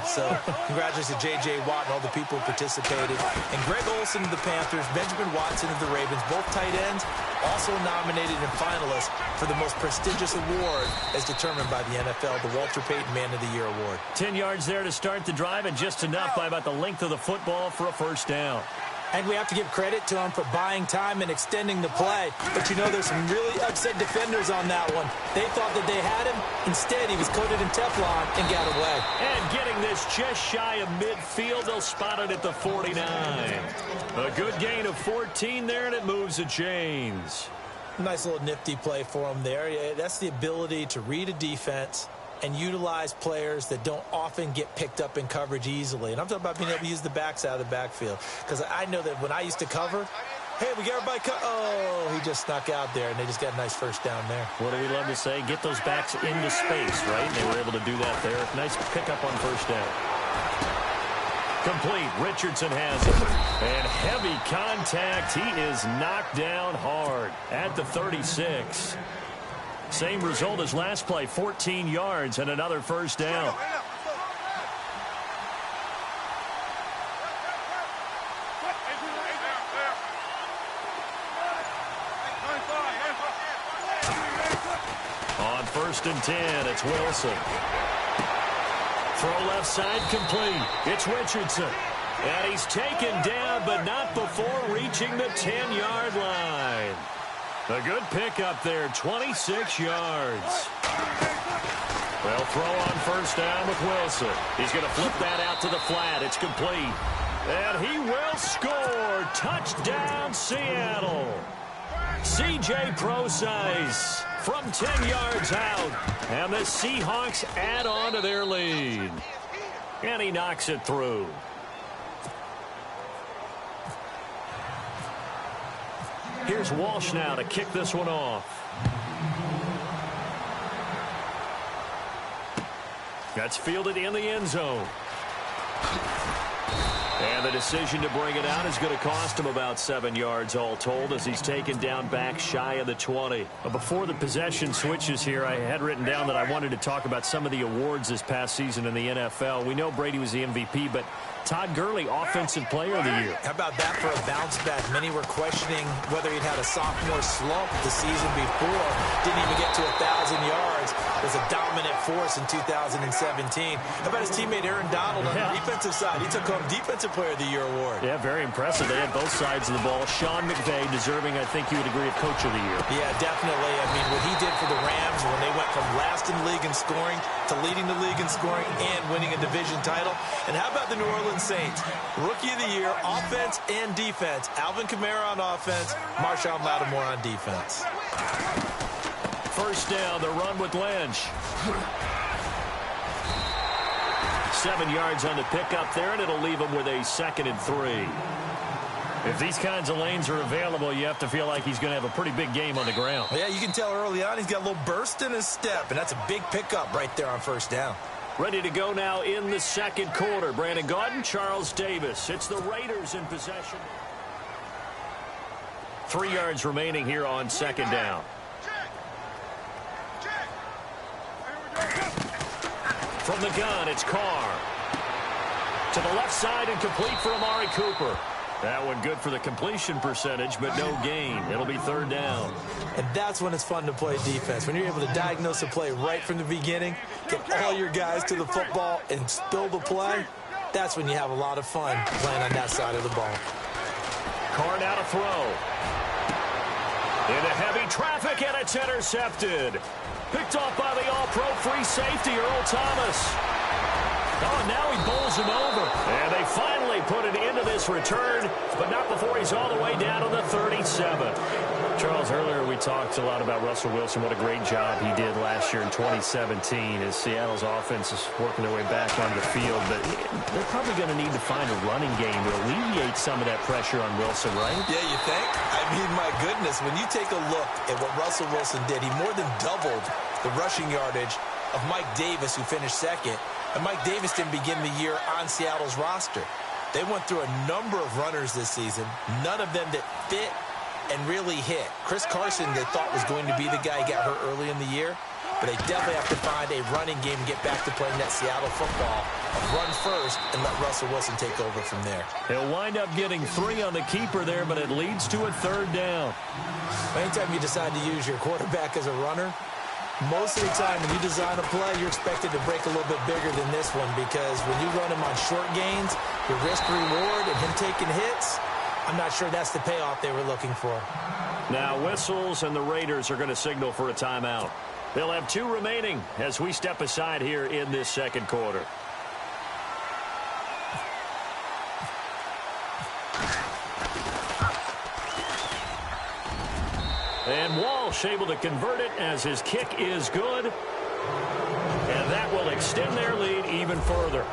So congratulations to J.J. Watt and all the people who participated. And Greg Olsen of the Panthers, Benjamin Watson of the Ravens, both tight ends, also nominated and finalists for the most prestigious award as determined by the NFL, the Walter Payton Man of the Year Award. 10 yards there to start the drive, and just enough by about the length of the football for a first down. And we have to give credit to him for buying time and extending the play. But, you know, there's some really upset defenders on that one. They thought that they had him. Instead, he was coated in Teflon and got away. And getting this just shy of midfield, they'll spot it at the 49. A good gain of 14 there, and it moves the chains. Nice little nifty play for him there. Yeah, that's the ability to read a defense and utilize players that don't often get picked up in coverage easily. And I'm talking about being able to use the backs out of the backfield. Because I know that when I used to cover, hey, we got everybody oh, he just snuck out there, and they just got a nice first down there. What do we love to say? Get those backs into space, right? And they were able to do that there. Nice pickup on first down. Complete. Richardson has it. And heavy contact. He is knocked down hard at the 36. Same result as last play, 14 yards and another first down. On 1st and 10, it's Wilson. Throw left side complete. It's Richardson. And he's taken down, but not before reaching the 10-yard line. A good pickup there, 26 yards. Well, throw on first down with Wilson. He's going to flip that out to the flat. It's complete. And he will score. Touchdown, Seattle. C.J. Prosise from 10 yards out. And the Seahawks add on to their lead. And he knocks it through. Here's Walsh now to kick this one off. That's fielded in the end zone. And the decision to bring it out is going to cost him about 7 yards all told as he's taken down back shy of the 20. Before the possession switches here, I had written down that I wanted to talk about some of the awards this past season in the NFL. We know Brady was the MVP, but Todd Gurley, Offensive Player of the Year. How about that for a bounce back? Many were questioning whether he'd had a sophomore slump the season before. Didn't even get to 1,000 yards. defense was a dominant force in 2017. How about his teammate Aaron Donald on the defensive side? He took home Defensive Player of the Year award. Yeah, very impressive. They had both sides of the ball. Sean McVay deserving, I think you would agree, of Coach of the Year. Yeah, definitely. I mean, what he did for the Rams when they went from last in the league in scoring to leading the league in scoring and winning a division title. And how about the New Orleans Saints? Rookie of the Year, offense and defense. Alvin Kamara on offense, Marshawn Lattimore on defense. First down, the run with Lynch. 7 yards on the pickup there, and it'll leave him with a 2nd and 3. If these kinds of lanes are available, you have to feel like he's going to have a pretty big game on the ground. Yeah, you can tell early on he's got a little burst in his step, and that's a big pickup right there on first down. Ready to go now in the second quarter. Brandon Gaudin, Charles Davis. It's the Raiders in possession. 3 yards remaining here on second down. From the gun, it's Carr. To the left side and complete for Amari Cooper. That one good for the completion percentage, but no gain. It'll be third down. And that's when it's fun to play defense. When you're able to diagnose a play right from the beginning, get all your guys to the football and spill the play, that's when you have a lot of fun playing on that side of the ball. Carr now to throw. Into heavy traffic, and it's intercepted. Picked off by the all-pro free safety, Earl Thomas. Oh, now he bowls him over. And they finally put it into this return, but not before he's all the way down to the 37. Charles, earlier we talked a lot about Russell Wilson, what a great job he did last year in 2017 as Seattle's offense is working their way back on the field. But they're probably going to need to find a running game to alleviate some of that pressure on Wilson, right? Yeah, you think? I mean, my goodness, when you take a look at what Russell Wilson did, he more than doubled the rushing yardage of Mike Davis, who finished second. And Mike Davis didn't begin the year on Seattle's roster. They went through a number of runners this season, none of them that fit and really hit. Chris Carson, they thought was going to be the guy who got hurt early in the year, but they definitely have to find a running game and get back to playing that Seattle football. Run first and let Russell Wilson take over from there. He'll wind up getting 3 on the keeper there, but it leads to a third down. Anytime you decide to use your quarterback as a runner, most of the time when you design a play, you're expected to break a little bit bigger than this one, because when you run him on short gains, your risk-reward and him taking hits, I'm not sure that's the payoff they were looking for. Now whistles, and the Raiders are going to signal for a timeout. They'll have 2 remaining as we step aside here in this second quarter. And Walsh able to convert it as his kick is good. And that will extend their lead even further.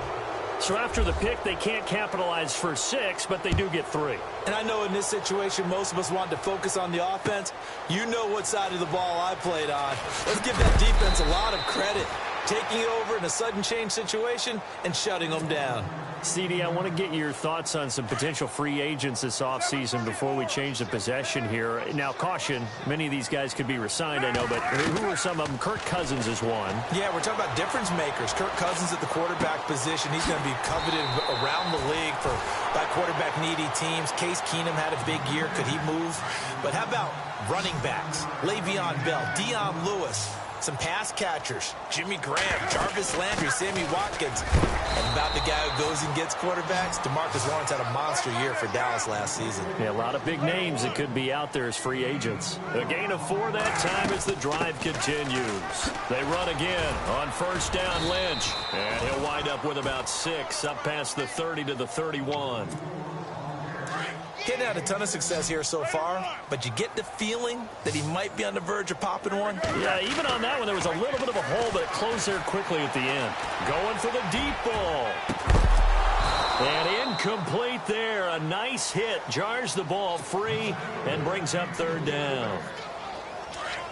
So after the pick, they can't capitalize for 6, but they do get 3. And I know in this situation, most of us want to focus on the offense. You know what side of the ball I played on. Let's give that defense a lot of credit. Taking it over in a sudden change situation and shutting them down. CD, I want to get your thoughts on some potential free agents this offseason before we change the possession here. Now, caution, many of these guys could be re-signed, I know, but who are some of them? Kirk Cousins is one. Yeah, we're talking about difference makers. Kirk Cousins at the quarterback position. He's going to be coveted around the league by quarterback-needy teams. Case Keenum had a big year. Could he move? But how about running backs? Le'Veon Bell, Dion Lewis. Some pass catchers, Jimmy Graham, Jarvis Landry, Sammy Watkins. And about the guy who goes and gets quarterbacks, DeMarcus Lawrence had a monster year for Dallas last season. Yeah, a lot of big names that could be out there as free agents. A gain of 4 that time as the drive continues. They run again on first down, Lynch. And he'll wind up with about 6 up past the 30 to the 31. Getting had a ton of success here so far, but you get the feeling that he might be on the verge of popping one. Yeah, even on that one, there was a little bit of a hole, but it closed there quickly at the end. Going for the deep ball. And incomplete there. A nice hit. Jars the ball free and brings up third down.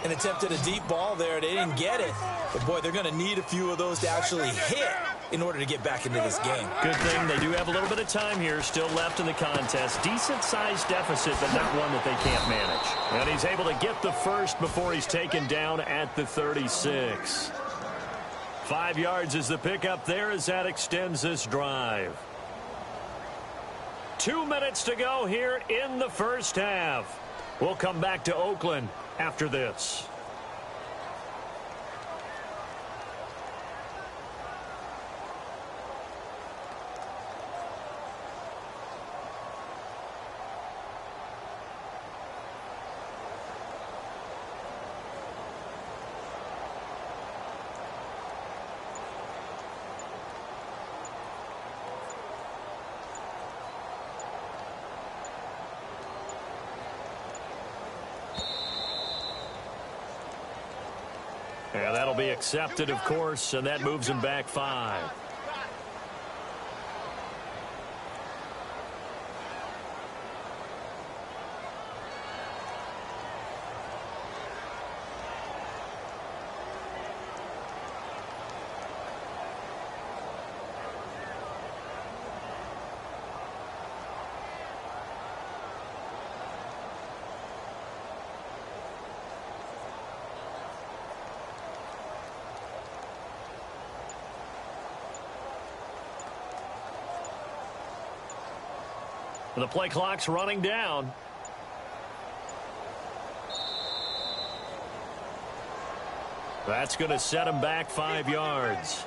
An attempt at a deep ball there. They didn't get it. But, boy, they're going to need a few of those to actually hit in order to get back into this game. Good thing they do have a little bit of time here still left in the contest. Decent-sized deficit, but not one that they can't manage. And he's able to get the first before he's taken down at the 36. 5 yards is the pickup there as that extends this drive. 2 minutes to go here in the first half. We'll come back to Oakland after this. Yeah, that'll be accepted, of course, and that moves him back 5. The play clock's running down. That's going to set him back 5 yards.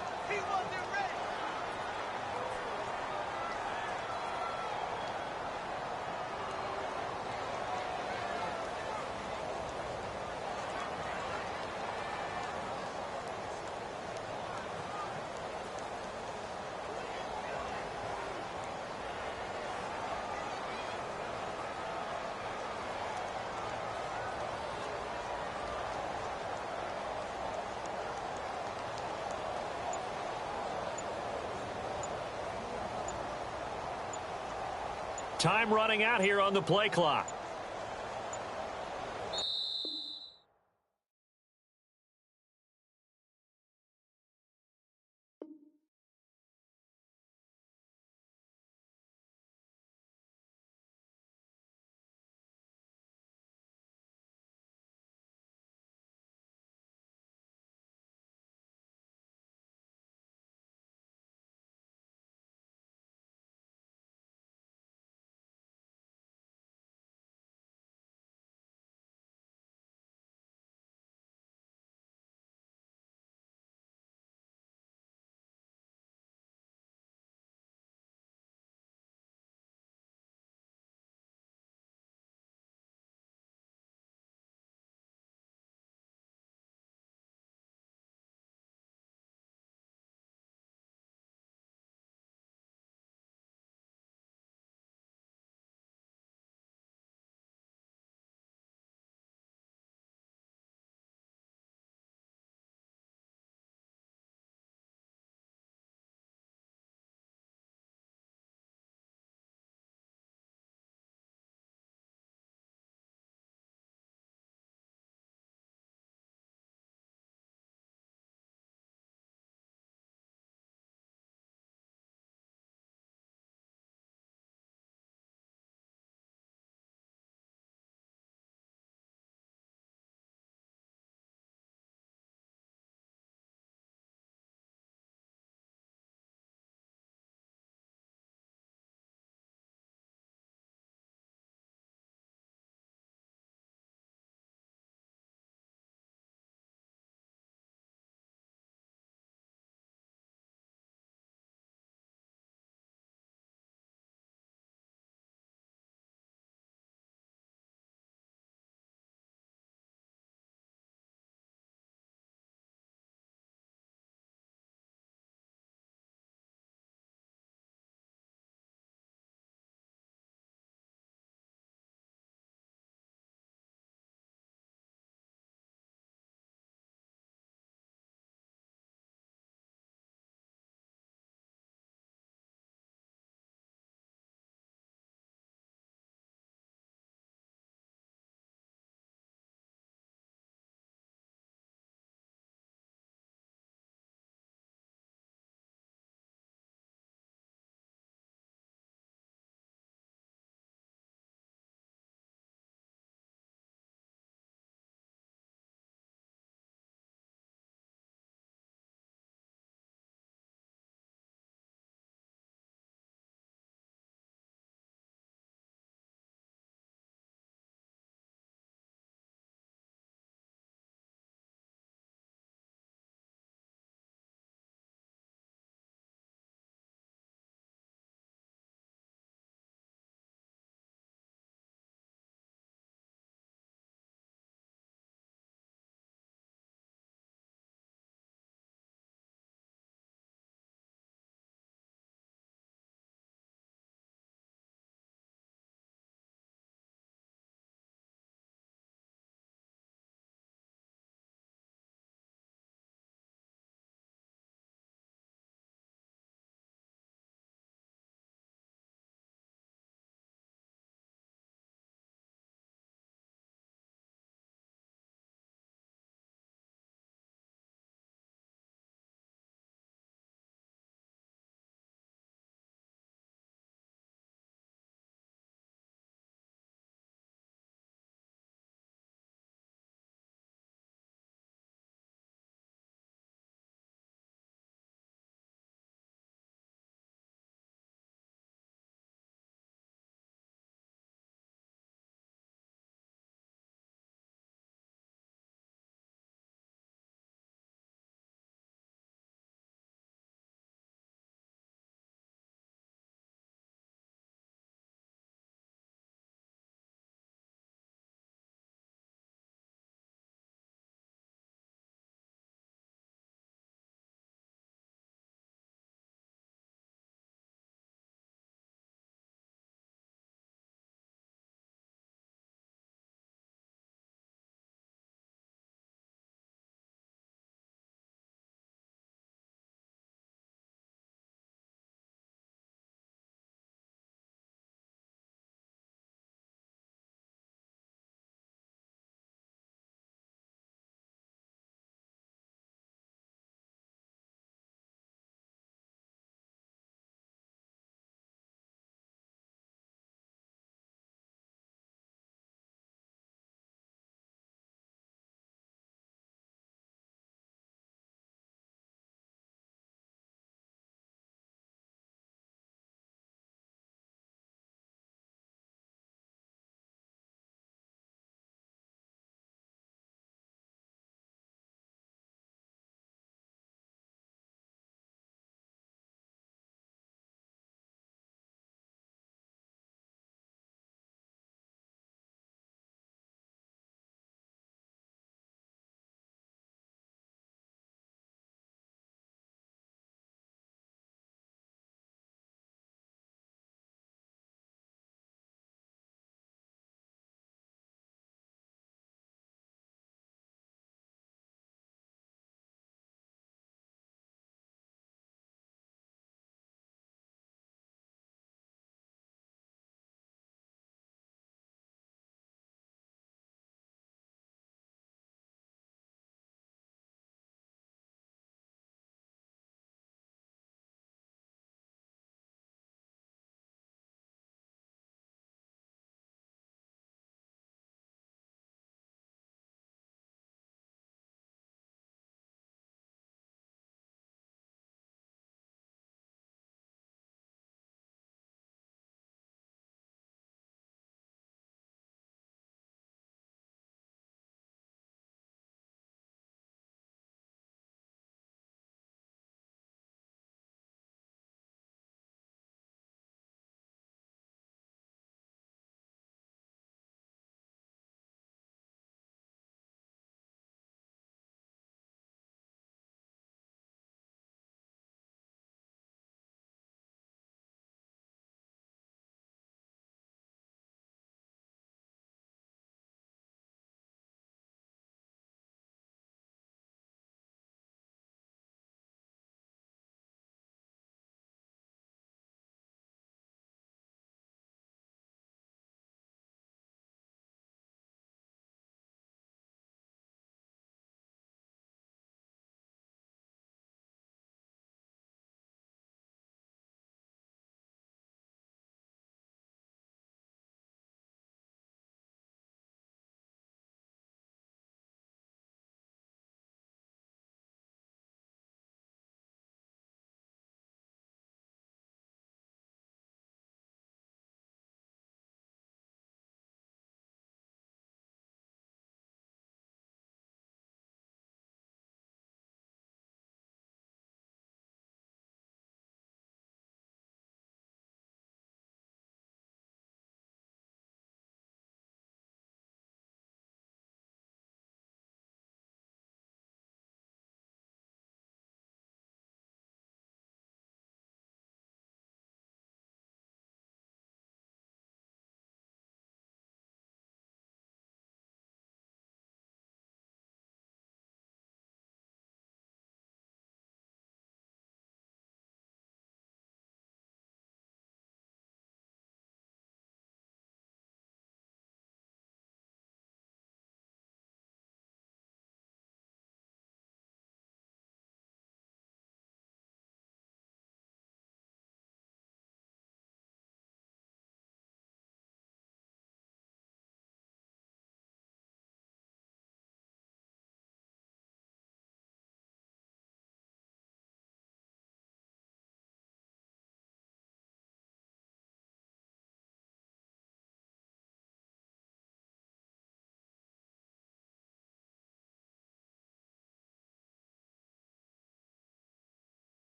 Time running out here on the play clock.